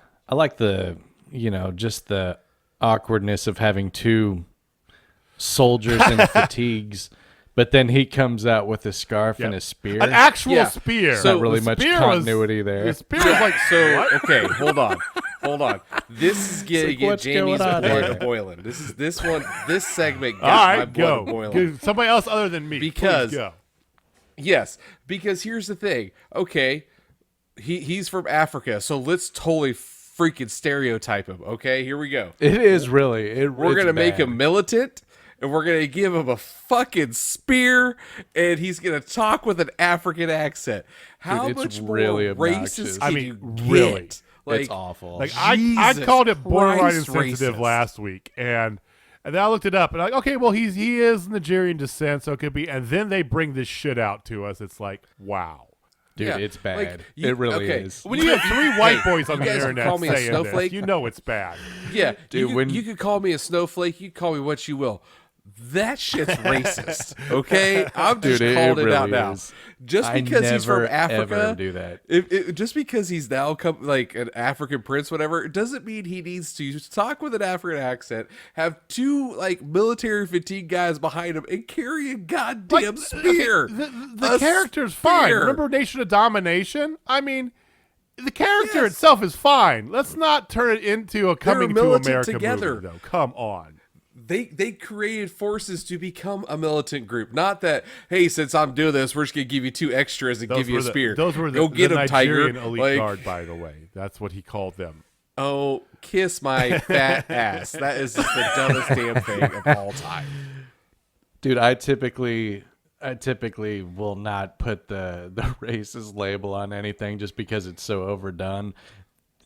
just the awkwardness of having two soldiers in fatigues, but then he comes out with a scarf and a spear. An actual spear. So not really The much spear continuity there. The spear was like Okay, hold on. This is getting like, what's Jamie's going on blood here? boiling. This segment gets all my right, blood go. boiling. Somebody else other than me. Because- Please go. Yes, because here's the thing. Okay, he's from Africa, so let's totally freaking stereotype him. Okay, here we go. It is really. We're gonna make him militant, and we're gonna give him a fucking spear, and he's gonna talk with an African accent. How Dude, it's much more really obnoxious. racist I can mean, you really. get? Like, It's awful. Like I Jesus called it borderline Christ insensitive racist. last week, and then I looked it up, and I'm like, okay, well he is Nigerian descent, so it could be. And then they bring this shit out to us. It's like, wow. Dude, yeah, it's bad. like, it really okay. is. When you have three white boys on you the guys internet call me a saying snowflake? this, you know it's bad. Yeah, Dude, you could call me a snowflake. You could call me what you will. That shit's racist. Okay, I'm just Dude, calling it really out now. is. Just I because he's from never, Africa, ever do that. just because he's now like an African prince, whatever, it doesn't mean he needs to talk with an African accent, have two like military fatigue guys behind him, and carry a goddamn spear. The character's fine. Remember Nation of Domination? I mean, the character itself is fine. Let's not turn it into a coming to America together movie, though. Come on. They created forces to become a militant group. Not that, hey, since I'm doing this, we're just gonna give you two extras and give you a spear. Those were Go get him, Nigerian Tiger. elite guard, by the way. That's what he called them. Oh, kiss my fat ass. That is just the dumbest damn thing of all time. Dude, I typically will not put the racist label on anything just because it's so overdone.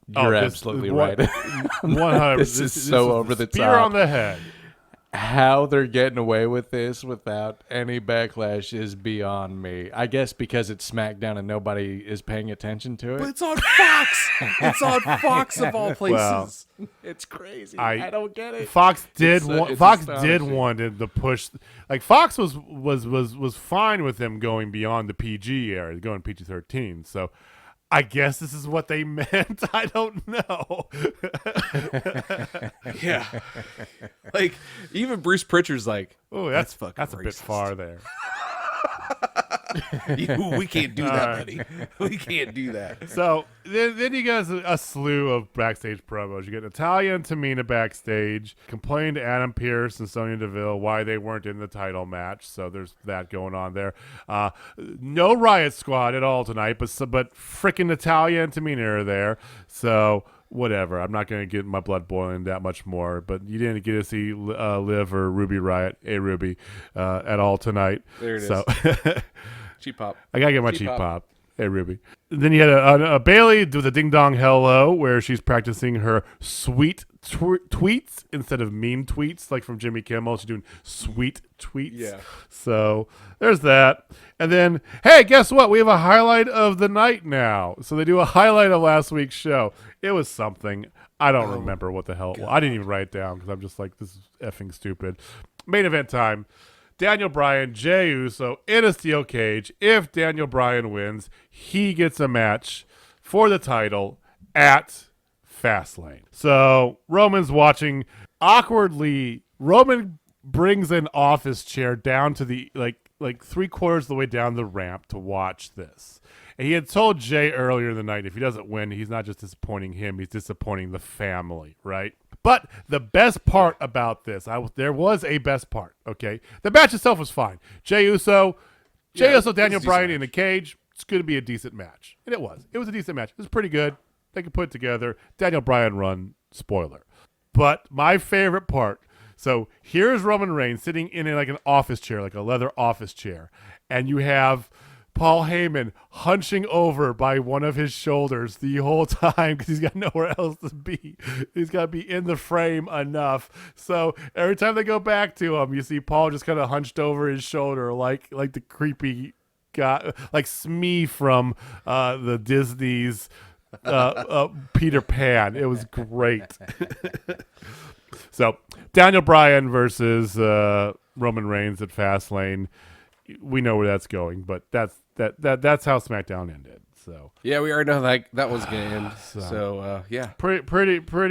You're absolutely right. 100%. This is so over the spear top. on the head. How they're getting away with this without any backlash is beyond me. I guess because it's SmackDown and nobody is paying attention to it. But it's on Fox. It's on Fox of all places. Well, it's crazy. I don't get it. Fox did It's did wanted to push, like Fox was fine with them going beyond the PG area, going PG-13. So I guess this is what they meant. I don't know. Yeah. Like, even Bruce Pritchard's like, oh, that's fucking a bit far there. We can't do that, buddy. We can't do that. So then you guys a slew of backstage promos. You get Natalya and Tamina backstage, complaining to Adam Pearce and Sonya Deville why they weren't in the title match. So there's that going on there. No Riot Squad at all tonight, but frickin' Natalya and Tamina are there. So whatever. I'm not going to get my blood boiling that much more, but you didn't get to see Liv or Ruby Riot, Ruby, at all tonight. There it is. Cheap pop. I got to get my cheap pop. Hey, Ruby. Then you had a Bailey do the ding dong hello, where she's practicing her sweet tweets instead of mean tweets, like from Jimmy Kimmel. She's doing sweet tweets. Yeah. So there's that. And then, hey, guess what? We have a highlight of the night now. So they do a highlight of last week's show. It was something. I don't remember what the hell it was. I didn't even write it down because I'm just like, this is effing stupid. Main event time. Daniel Bryan, Jey Uso in a steel cage. If Daniel Bryan wins, he gets a match for the title at Fastlane. So Roman's watching awkwardly. Roman brings an office chair down to the like 3/4 of the way down the ramp to watch this. And he had told Jey earlier in the night, if he doesn't win, he's not just disappointing him, he's disappointing the family, right? But the best part about this, there was a best part, okay? The match itself was fine. Jey Uso, Daniel Bryan in a cage, it's going to be a decent match. And it was. It was a decent match. It was pretty good. They could put it together. Daniel Bryan run, spoiler. But my favorite part, so here's Roman Reigns sitting in like an office chair, like a leather office chair, and you have Paul Heyman hunching over by one of his shoulders the whole time because he's got nowhere else to be. He's got to be in the frame enough. So every time they go back to him, you see Paul just kind of hunched over his shoulder like the creepy guy, like Smee from the Disney's Peter Pan. It was great. So Daniel Bryan versus Roman Reigns at Fastlane. We know where that's going, but that's how SmackDown ended. So yeah, we already know that was gonna end. So yeah, pretty blah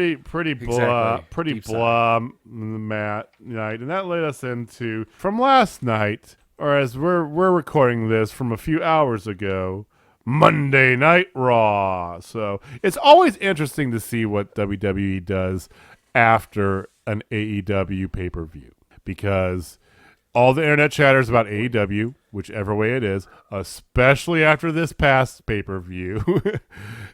night, and that led us into from last night, or as we're recording this from a few hours ago, Monday Night Raw. So it's always interesting to see what WWE does after an AEW pay-per-view because all the internet chatters about AEW, whichever way it is, especially after this past pay-per-view.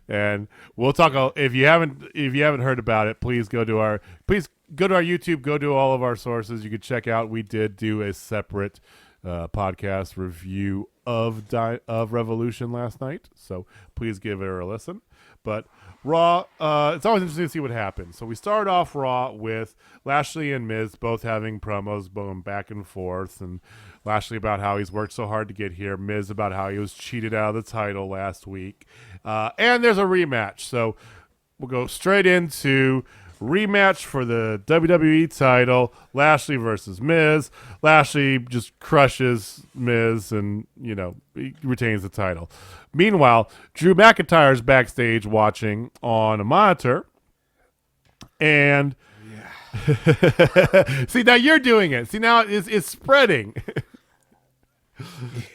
And we'll talk. If you haven't heard about it, please go to our YouTube. Go to all of our sources. You can check out. We did do a separate podcast review of Revolution last night, so please give it a listen. But Raw, it's always interesting to see what happens. So we started off Raw with Lashley and Miz both having promos going back and forth, and Lashley about how he's worked so hard to get here, Miz about how he was cheated out of the title last week, and there's a rematch. So we'll go straight into rematch for the WWE title, Lashley versus Miz. Lashley just crushes Miz and, he retains the title. Meanwhile, Drew McIntyre's backstage watching on a monitor. And see, now you're doing it. See, now it's spreading.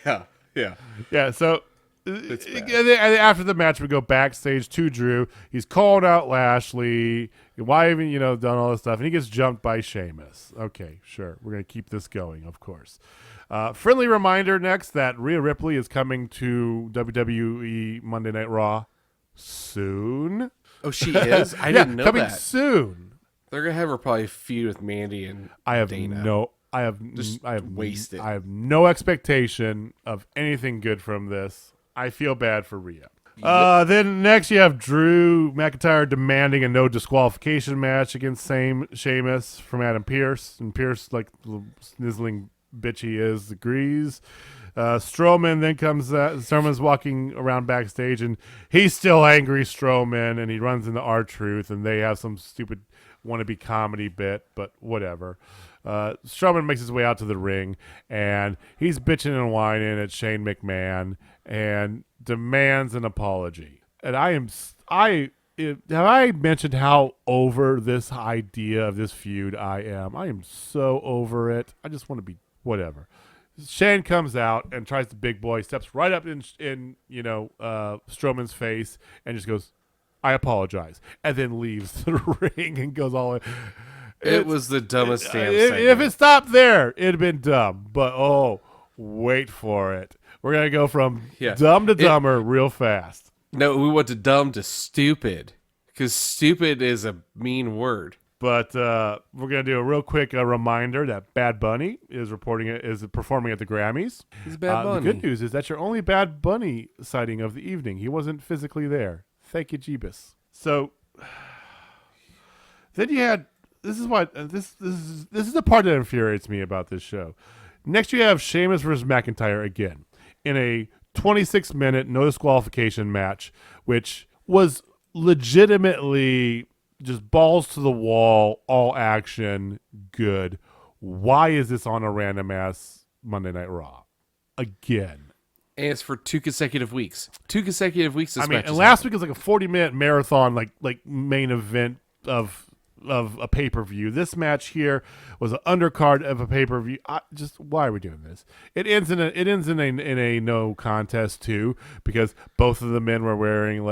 Yeah. So after the match, we go backstage to Drew. He's calling out Lashley. Why even done all this stuff, and he gets jumped by Sheamus. Okay, sure, we're gonna keep this going, of course. Friendly reminder next that Rhea Ripley is coming to WWE Monday Night Raw soon. Oh, she is? I didn't know coming that. Soon. They're gonna have her probably feud with Mandy and Dana. I have wasted. I have no expectation of anything good from this. I feel bad for Rhea. Then next you have Drew McIntyre demanding a no disqualification match against Sheamus from Adam Pearce, and Pearce, like the snizzling bitch he is, agrees. Strowman then comes. Strowman's walking around backstage, and he's still angry, Strowman, and he runs into R-Truth, and they have some stupid wannabe comedy bit, but whatever. Strowman makes his way out to the ring, and he's bitching and whining at Shane McMahon and demands an apology. And have I mentioned how over this idea of this feud I am? I am so over it. I just want to be whatever. Shane comes out and tries to big boy, steps right up in Strowman's face and just goes, "I apologize," and then leaves the ring and goes all. It was the dumbest damn segment. If it stopped there, it'd been dumb. But wait for it. We're gonna go from dumb to dumber real fast. No, we went to dumb to stupid because stupid is a mean word. But we're gonna do a real quick reminder that Bad Bunny is performing at the Grammys. He's Bad Bunny. The good news is that's your only Bad Bunny sighting of the evening. He wasn't physically there. Thank you, Jeebus. So then you had. This is the part that infuriates me about this show. Next, you have Sheamus versus McIntyre again in a 26-minute no disqualification match, which was legitimately just balls to the wall, all action, good. Why is this on a random ass Monday Night Raw again? And it's for 2 consecutive weeks. 2 consecutive weeks. And last week was like a 40-minute marathon, like main event of a pay-per-view. This match here was an undercard of a pay-per-view. Why are we doing this? It ends in a no contest too, because both of the men were wearing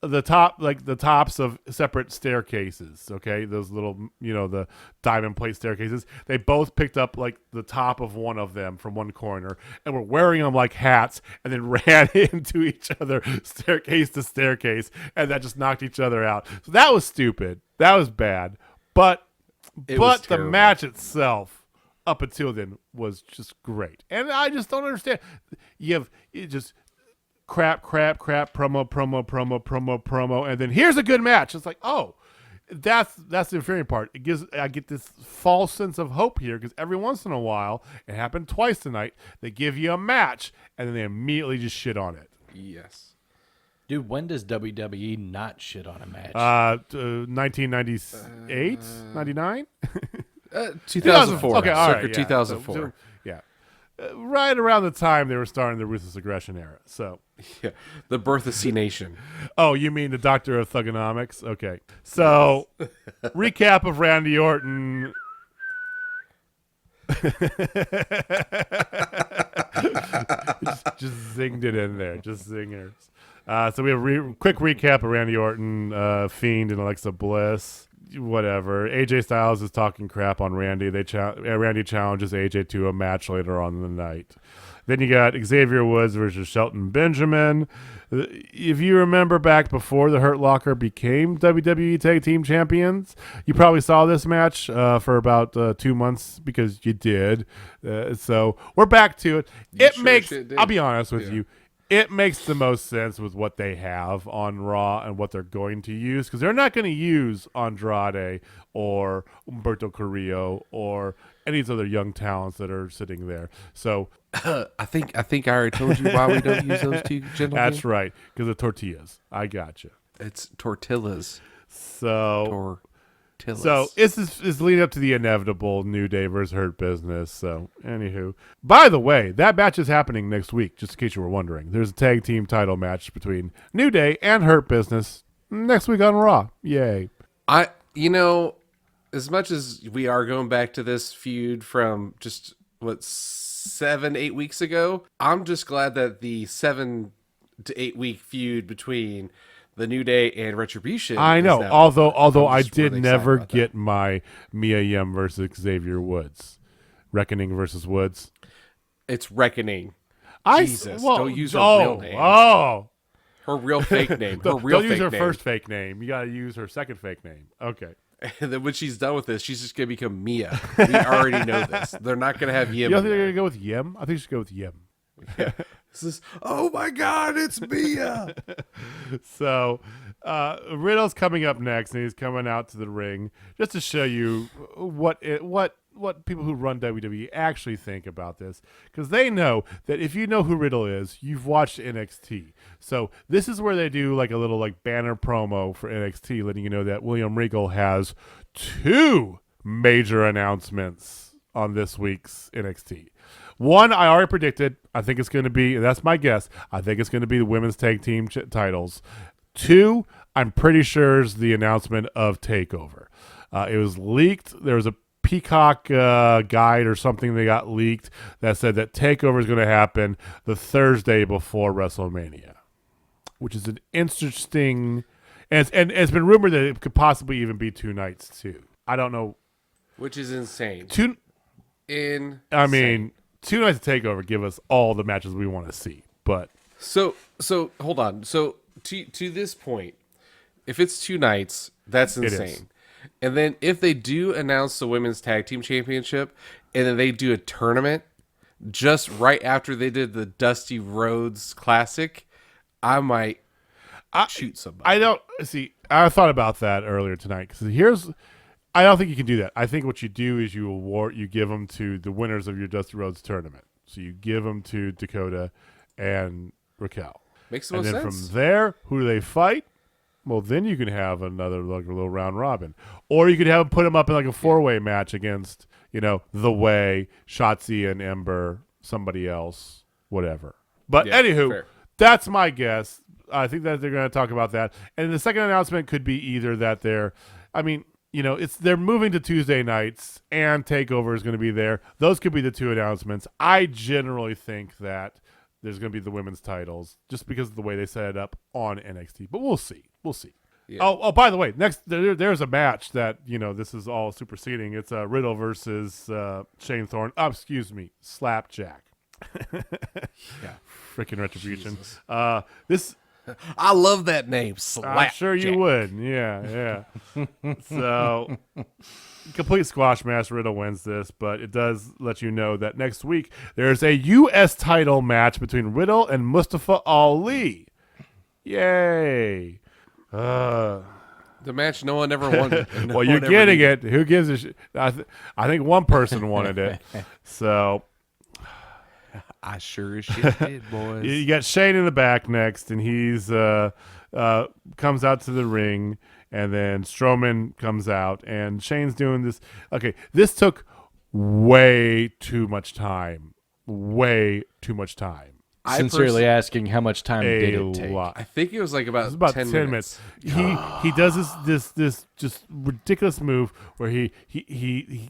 the tops of separate staircases. Okay, those little the diamond plate staircases. They both picked up like the top of one of them from one corner and were wearing them like hats, and then ran into each other staircase to staircase, and that just knocked each other out. So that was stupid. That was bad. But the match itself up until then was just great, and I just don't understand. Crap, promo, and then here's a good match. It's like, that's the infuriating part. I get this false sense of hope here because every once in a while, it happened twice tonight, they give you a match and then they immediately just shit on it. Yes. Dude, when does WWE not shit on a match? 1998? 99? 2004. Okay, all right. Circa 2004. So, right around the time they were starting the Ruthless Aggression era. So, yeah, the birth of C Nation. Oh, you mean the Doctor of Thugonomics? Okay. So, recap of Randy Orton. just zinged it in there. Just zingers. So we have quick recap of Randy Orton, Fiend, and Alexa Bliss. Whatever. AJ Styles is talking crap on Randy. Randy challenges AJ to a match later on in the night. Then you got Xavier Woods versus Shelton Benjamin. If you remember back before the Hurt Locker became WWE Tag Team Champions, you probably saw this match for about 2 months because you did. So we're back to it. I'll be honest with you, it makes the most sense with what they have on Raw and what they're going to use, because they're not going to use Andrade or Humberto Carrillo or any of these other young talents that are sitting there. So I think I already told you why we don't use those two gentlemen. That's right, because of tortillas. I got you. It's tortillas. So Tortillas. this is leading up to the inevitable New Day versus Hurt Business. So, anywho. By the way, that match is happening next week, just in case you were wondering. There's a tag team title match between New Day and Hurt Business next week on Raw. Yay. As much as we are going back to this feud from just, 7-8 weeks ago, I'm just glad that the 7 to 8 week feud between the New Day and Retribution. I know. Now, Although I I'm just did really never excited about get my Mia Yim versus Xavier Woods. Reckoning versus Woods. It's Reckoning. Jesus, well, don't use her real name. Oh, Her real fake name. don't use her first fake name. You got to use her second fake name. Okay. And then when she's done with this, she's just going to become Mia. We already know this. They're not going to have Yim. You don't in think they're there. going to go with Yim? I think she should go with Yim. Yeah. This is, oh my God, it's Mia. So, Riddle's coming up next, and he's coming out to the ring just to show you what people who run WWE actually think about this, because they know that if you know who Riddle is, you've watched NXT. So this is where they do like a little banner promo for NXT, letting you know that William Regal has 2 major announcements on this week's NXT. One, I already predicted. I think it's going to be, that's my guess, I think it's going to be the women's tag team titles. 2, I'm pretty sure is the announcement of TakeOver. It was leaked. There was a Peacock guide or something that got leaked that said that TakeOver is going to happen the Thursday before WrestleMania, which is an interesting, and it's been rumored that it could possibly even be 2 nights too. I don't know. Which is insane. 2 nights of TakeOver give us all the matches we want to see. But So hold on. So to this point, if it's 2 nights, that's insane. is. And then if they do announce the women's tag team championship, and then they do a tournament just right after they did the Dusty Rhodes Classic, I might shoot somebody. I don't see. I thought about that earlier tonight because I don't think you can do that. I think what you do is you give them to the winners of your Dusty Rhodes tournament. So you give them to Dakota and Raquel. Makes the most and then sense. from there, who do they fight? Well, then you can have another little round robin, or you could put them up in a 4-way match against The Way, Shotzi and Ember, somebody else, whatever. But anywho, fair. That's my guess. I think that they're going to talk about that, and the second announcement could be either that they're moving to Tuesday nights and TakeOver is going to be there. Those could be the 2 announcements. I generally think that there's going to be the women's titles just because of the way they set it up on NXT. But we'll see. Yeah. Oh, by the way, next there's a match that, this is all superseding. It's Riddle versus Shane Thorne. Oh, excuse me, Slapjack. Yeah. Freaking Retribution. This I love that name. Slapjack. I'm sure you would. Yeah. So, complete squash match. Riddle wins this, but it does let you know that next week there's a U.S. title match between Riddle and Mustafa Ali. Yay. The match no one ever wanted. Well, you're getting it. Who gives a shit? I think one person wanted it. So I sure as shit did, boys. you got Shane in the back next, and he's comes out to the ring, and then Strowman comes out, and Shane's doing this. Okay, this took way too much time. Sincerely asking, how much time did it take? I think it was about 10 minutes. He does this just ridiculous move where he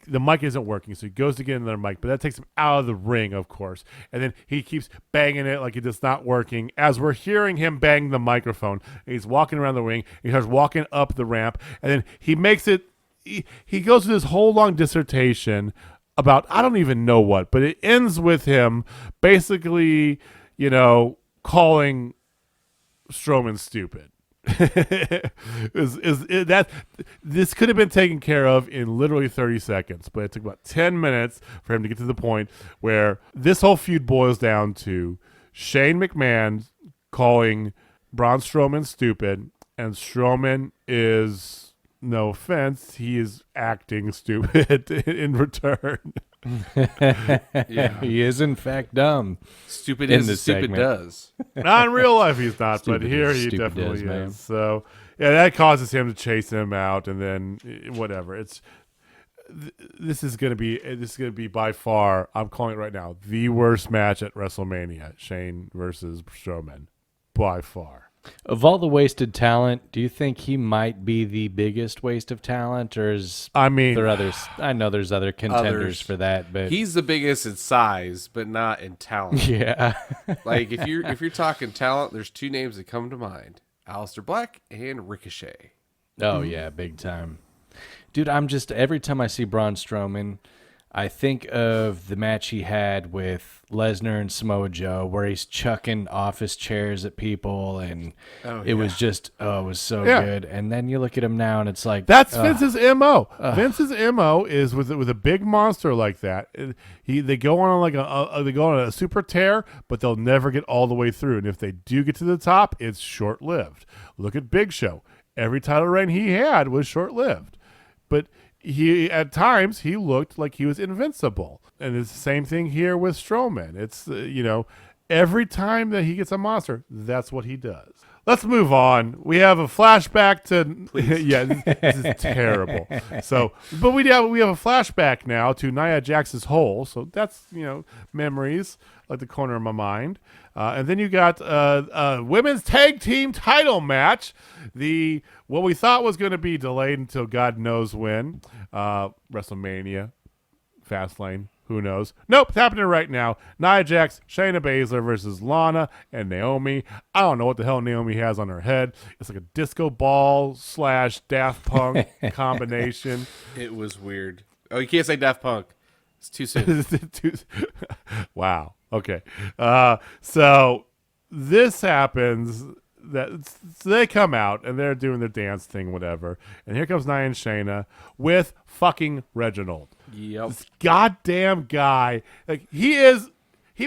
the mic isn't working, so he goes to get another mic, but that takes him out of the ring, of course. And then he keeps banging it like it's not working. As we're hearing him bang the microphone, he's walking around the ring. He starts walking up the ramp, and then he makes it. He goes through this whole long dissertation about I don't even know what, but it ends with him basically, calling Strowman stupid. This could have been taken care of in literally 30 seconds, but it took about 10 minutes for him to get to the point where this whole feud boils down to Shane McMahon calling Braun Strowman stupid, and Strowman is, no offense, he is acting stupid in return. Yeah. He is in fact dumb. Stupid in is this stupid segment. does. Not in real life he's not, but Stupid here is he stupid definitely is, man. is. So that causes him to chase him out, and then whatever. This is gonna be by far, I'm calling it right now, the worst match at WrestleMania. Shane versus Strowman, by far. Of all the wasted talent, do you think he might be the biggest waste of talent, or there others? I know there's other contenders for that, but he's the biggest in size, but not in talent. Yeah. Like if you're talking talent, there's two names that come to mind: Aleister Black and Ricochet. Oh yeah, big time, dude. Every time I see Braun Strowman, I think of the match he had with Lesnar and Samoa Joe, where he's chucking office chairs at people, and it was so good. And then you look at him now, and it's like that's Vince's MO. Vince's MO is with a big monster like that. They go on a super tear, but they'll never get all the way through. And if they do get to the top, it's short lived. Look at Big Show. Every title reign he had was short lived, but at times he looked like he was invincible. And it's the same thing here with Strowman. It's every time that he gets a monster, that's what he does. Let's move on. We have a flashback to yeah, this is terrible. So, but we have a flashback now to Nia Jax's hole. So that's memories like the corner of my mind. And then you got a women's tag team title match. What we thought was going to be delayed until God knows when. WrestleMania, Fastlane, who knows? Nope, it's happening right now. Nia Jax, Shayna Baszler versus Lana and Naomi. I don't know what the hell Naomi has on her head. It's like a disco ball / Daft Punk combination. It was weird. Oh, you can't say Daft Punk. It's too soon. Wow. Okay. So this happens. So they come out and they're doing their dance thing, whatever. And here comes Nia and Shayna with fucking Reginald. Yep. This goddamn guy. Like he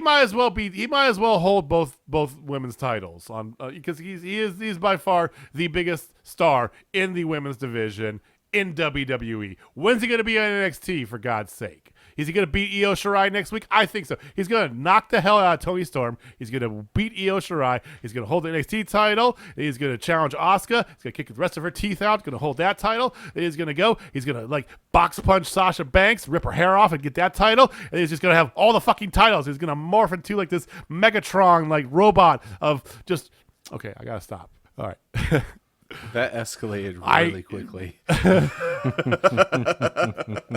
might as well hold both women's titles on because he's by far the biggest star in the women's division in WWE. When's he going to be on NXT, for God's sake? Is he going to beat Io Shirai next week? I think so. He's going to knock the hell out of Toni Storm. He's going to beat Io Shirai. He's going to hold the NXT title. He's going to challenge Asuka. He's going to kick the rest of her teeth out. Going to hold that title. He's going to box punch Sasha Banks, rip her hair off, and get that title. And he's just going to have all the fucking titles. He's going to morph into like this Megatron robot of just. Okay, I got to stop. All right. That escalated really quickly.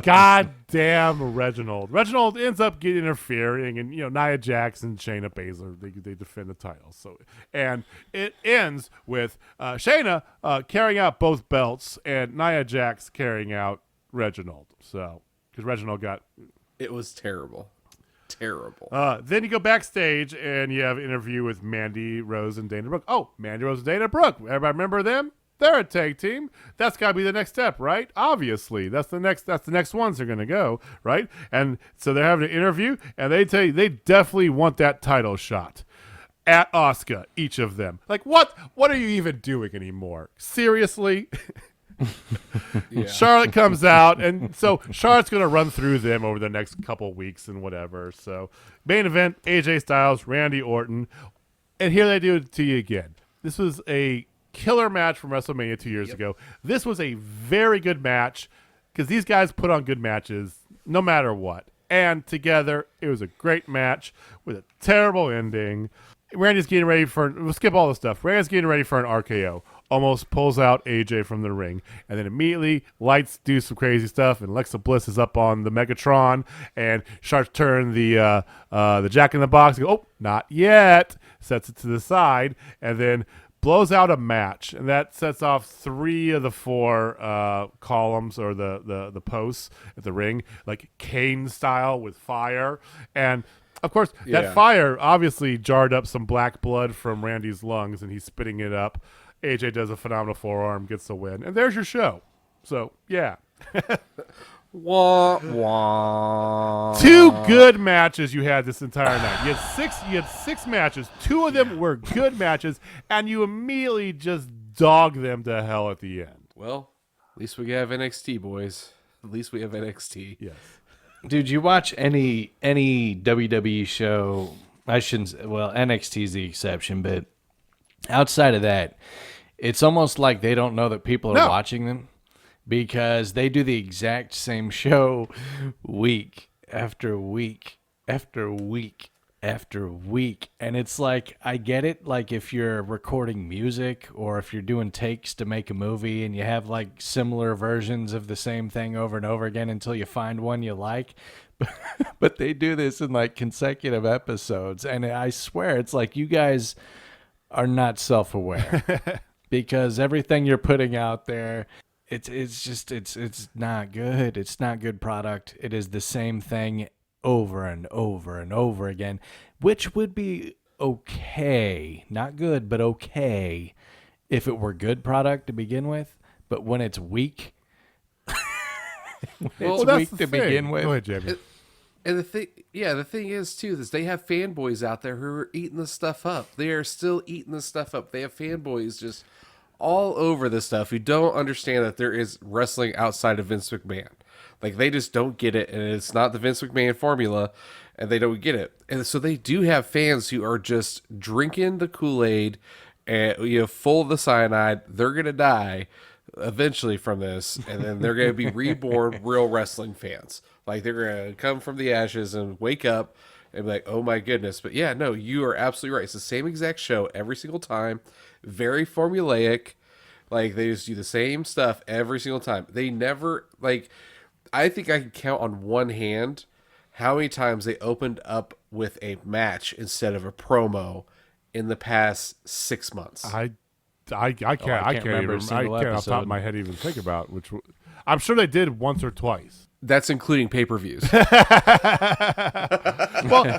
God damn Reginald. Reginald ends up getting interfering, and Nia Jax and Shayna Baszler they defend the title. So, and it ends with Shayna carrying out both belts and Nia Jax carrying out Reginald. So, because Reginald got it was terrible. Terrible. Then you go backstage and you have an interview with Mandy Rose and Dana Brooke. Oh, Mandy Rose and Dana Brooke. Everybody remember them? They're a tag team. That's got to be the next step, right? Obviously, that's the next ones they're going to go, right? And so they're having an interview, and they tell you they definitely want that title shot at Asuka, each of them. Like, what are you even doing anymore? Seriously? Yeah. Charlotte comes out, and so Charlotte's going to run through them over the next couple weeks and whatever. So main event, AJ Styles, Randy Orton, and here they do it to you again. This was a killer match from WrestleMania 2 years ago. This was a very good match because these guys put on good matches no matter what. And together, it was a great match with a terrible ending. Randy's getting ready we'll skip all the stuff. Randy's getting ready for an RKO. Almost pulls out AJ from the ring, and then immediately lights do some crazy stuff, and Alexa Bliss is up on the Megatron, and starts turn the Jack in the Box. And go, oh, not yet. Sets it to the side, and then blows out a match, and that sets off 3 of the 4 columns or the posts at the ring, like Kane style with fire, and. Of course, that fire obviously jarred up some black blood from Randy's lungs, and he's spitting it up. AJ does a phenomenal forearm, gets the win, and there's your show. So, yeah. Wah, wah. 2 good matches you had this entire night. You had 6 matches. 2 of them were good matches, and you immediately just dog them to hell at the end. Well, at least we have NXT, boys. At least we have NXT. Yes. Dude, you watch any WWE show? I shouldn't. Well, NXT is the exception, but outside of that, It's almost like they don't know that people are No. watching them because they do the exact same show week after week after week after week. And it's like, I get it. Like if you're recording music or if you're doing takes to make a movie and you have like similar versions of the same thing over and over again until you find one you like. But they do this in like consecutive episodes. And I swear it's like you guys are not self-aware because everything you're putting out there, it's not good. It's not good product. It is the same thing over and over and over again, which would be okay. Not good, but okay if it were good product to begin with. But when it's weak, Well, it's that's weak the to thing. begin with. Go ahead, Jamie. And the thing is too, is they have fanboys out there who are eating this stuff up. They are still eating this stuff up. They have fanboys just all over this stuff who don't understand that there is wrestling outside of Vince McMahon. Like they just don't get it, and it's not the Vince McMahon formula, and they don't get it. And so they do have fans who are just drinking the Kool-Aid, and full of the cyanide. They're gonna die eventually from this, and then they're gonna be reborn real wrestling fans. Like they're gonna come from the ashes and wake up and be like, "Oh my goodness!" But yeah, no, you are absolutely right. It's the same exact show every single time. Very formulaic. Like they just do the same stuff every single time. They never like. I think I can count on one hand how many times they opened up with a match instead of a promo in the past 6 months. I can't remember a even, single off the top episode. of my head even think about I'm sure they did once or twice. That's including pay-per-views. Well,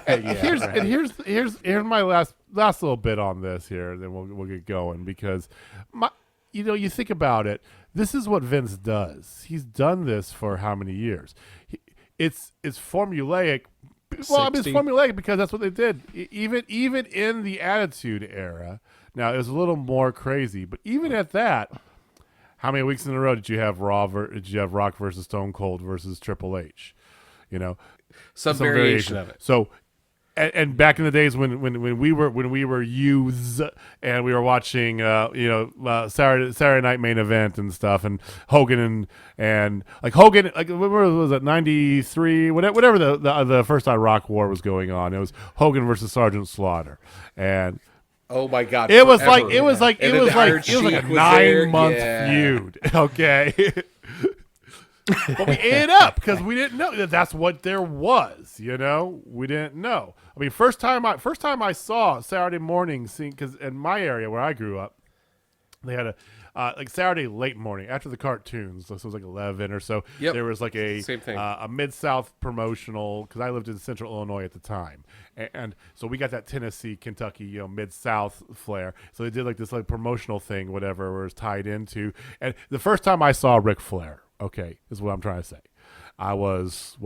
here's my last little bit on this here, and then we'll get going because you think about it. This is what Vince does. He's done this for how many years? It's formulaic. Well, I mean, it's 60. formulaic because that's what they did. Even in the Attitude Era. Now it was a little more crazy, but even at that, how many weeks in a row did you have Did you have Rock versus Stone Cold versus Triple H? Some variation of it. So, and back in the days when we were youths and we were watching Saturday Night Main Event and stuff, and Hogan and Hogan, like what was it, 93, whatever the first time Rock War was going on, it was Hogan versus Sergeant Slaughter, and Oh my God! it was forever. like a Iron Sheik was there. 9-month feud. Okay. But we ate it up because we didn't know that's what there was. We didn't know. I mean, first time I saw Saturday morning scene, because in my area where I grew up, they had a Saturday late morning after the cartoons. So it was like 11 or so. Yep. There was like Same thing. a Mid-South promotional, because I lived in Central Illinois at the time, and so we got that Tennessee, Kentucky, Mid-South flair. So they did like this like promotional thing, whatever, where it was tied into. And the first time I saw Ric Flair, okay, is what I'm trying to say. I was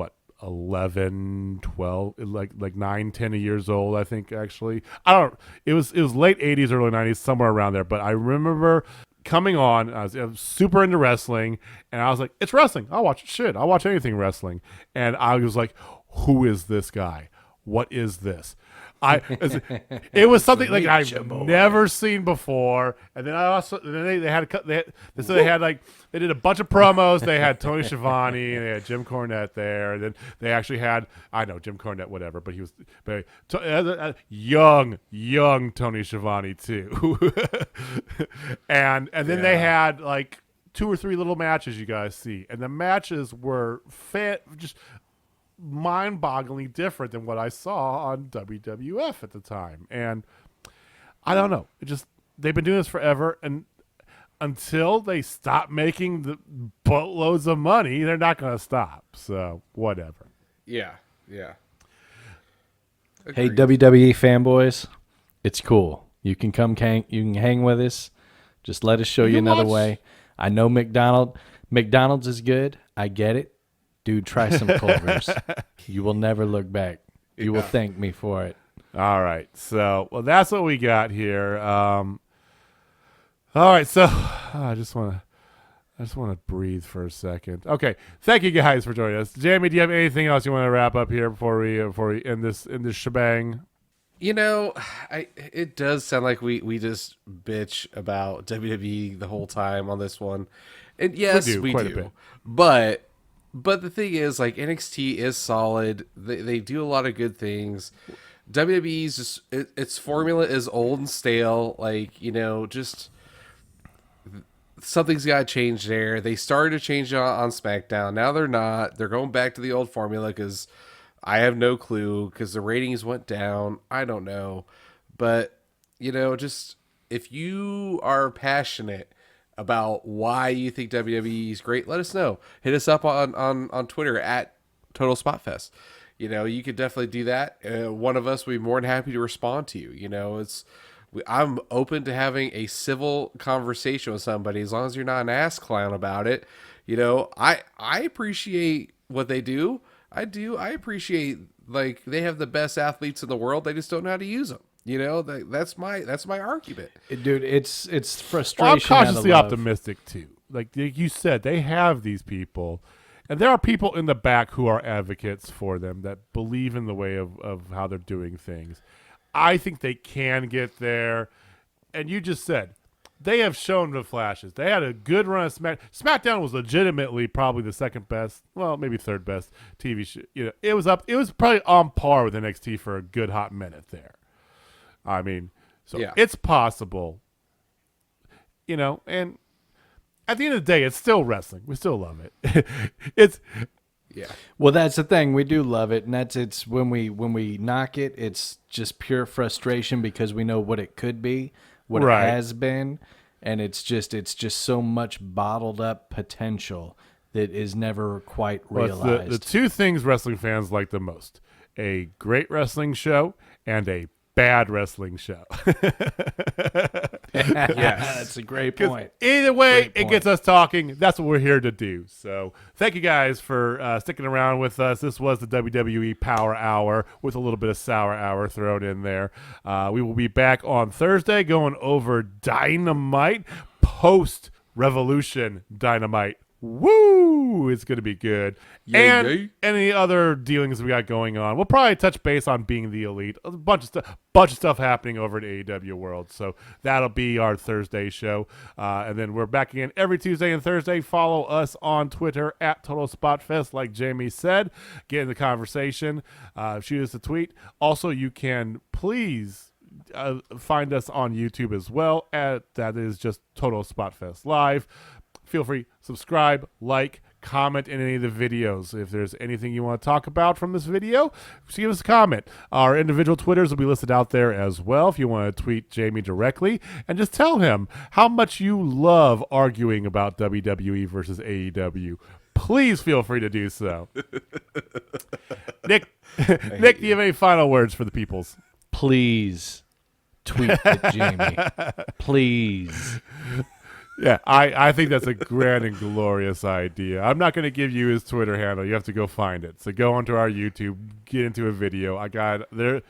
11, 12, like 9, 10 years old, I think, actually. I don't. It was late 80s, early 90s, somewhere around there. But I remember coming on. I was super into wrestling, and I was like, "It's wrestling. I'll watch shit. I'll watch anything wrestling." And I was like, "Who is this guy? What is this?" It was something like I've never seen before. And then they had they did a bunch of promos. They had Tony Schiavone and they had Jim Cornette there. And then they actually had, I know Jim Cornette, whatever, but he was young Tony Schiavone too. and then they had like 2 or 3 little matches you guys see, and the matches were just mind-bogglingly different than what I saw on WWF at the time. And I don't know, they've been doing this forever, and until they stop making the boatloads of money, they're not going to stop. So whatever. Yeah. Hey, Agreed. WWE fanboys, it's cool. You can come hang with us. Just let us show you another way. I know McDonald's is good. I get it. Dude, try some Culver's. You will never look back. You will thank me for it. All right. So, that's what we got here. All right. So, I just want to breathe for a second. Okay. Thank you guys for joining us. Jamie, do you have anything else you want to wrap up here before we end this shebang? It does sound like we just bitch about WWE the whole time on this one, and yes, we quite a do. bit. But the thing is, like, NXT is solid. They do a lot of good things. WWE's just its formula is old and stale. Like, just something's got to change there. They started to change on SmackDown. Now they're not. They're going back to the old formula because I have no clue, because the ratings went down. I don't know. But, just if you are passionate about why you think WWE is great, let us know. Hit us up on Twitter at Total Spotfest. You could definitely do that. One of us will be more than happy to respond to you. I'm open to having a civil conversation with somebody as long as you're not an ass clown about it. I appreciate what they do. I do. I appreciate, like, they have the best athletes in the world. They just don't know how to use them. That's my argument. Dude, it's frustration. Well, I'm cautiously out of love. optimistic too. Like you said, they have these people, and there are people in the back who are advocates for them that believe in the way of how they're doing things. I think they can get there. And you just said, they have shown the flashes. They had a good run of SmackDown was legitimately probably the second best, well, maybe third best TV show. It was probably on par with NXT for a good hot minute there. I mean, so yeah. It's possible. And at the end of the day, it's still wrestling. We still love it. Yeah. Well, that's the thing. We do love it, and it's when we knock it, it's just pure frustration because we know what it could be, what Right. it has been, and it's just so much bottled up potential that is never quite Well, realized. it's the two things wrestling fans like the most: a great wrestling show and a bad wrestling show. Yes, that's a great point. Either way, Great it gets us talking. That's what we're here to do. So thank you guys for sticking around with us. This was the WWE Power Hour with a little bit of Sour Hour thrown in there. We will be back on Thursday going over Dynamite, post-Revolution Dynamite. Woo! It's going to be good. Yay, and yay. any other dealings we got going on. We'll probably touch base on Being the Elite. A bunch of stuff happening over at AEW World. So that'll be our Thursday show. And then we're back again every Tuesday and Thursday. Follow us on Twitter at Total Spotfest, like Jamie said. Get in the conversation. Shoot us a tweet. Also, you can please find us on YouTube as well. That is just Total Spotfest Live. Feel free, subscribe, like, comment in any of the videos. If there's anything you want to talk about from this video, just give us a comment. Our individual Twitters will be listed out there as well if you want to tweet Jamie directly. And just tell him how much you love arguing about WWE versus AEW. Please feel free to do so. Nick, do you have any final words for the peoples? Please tweet at Jamie. Please. Yeah, I think that's a grand and glorious idea. I'm not going to give you his Twitter handle. You have to go find it. So go onto our YouTube, get into a video. I got it there.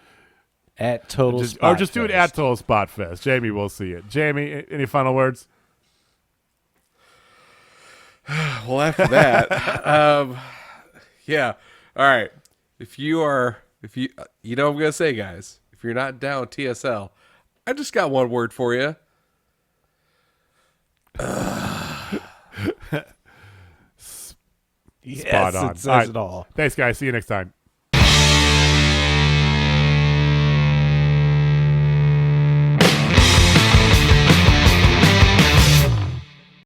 At Total Spotfest. Or just do it at Total Spotfest. Jamie will see it. Jamie, any final words? Well, after that, yeah. All right. If you know what I'm going to say, guys, if you're not down with TSL, I just got one word for you. Yes, Spot on. it says it all. Thanks, guys. See you next time.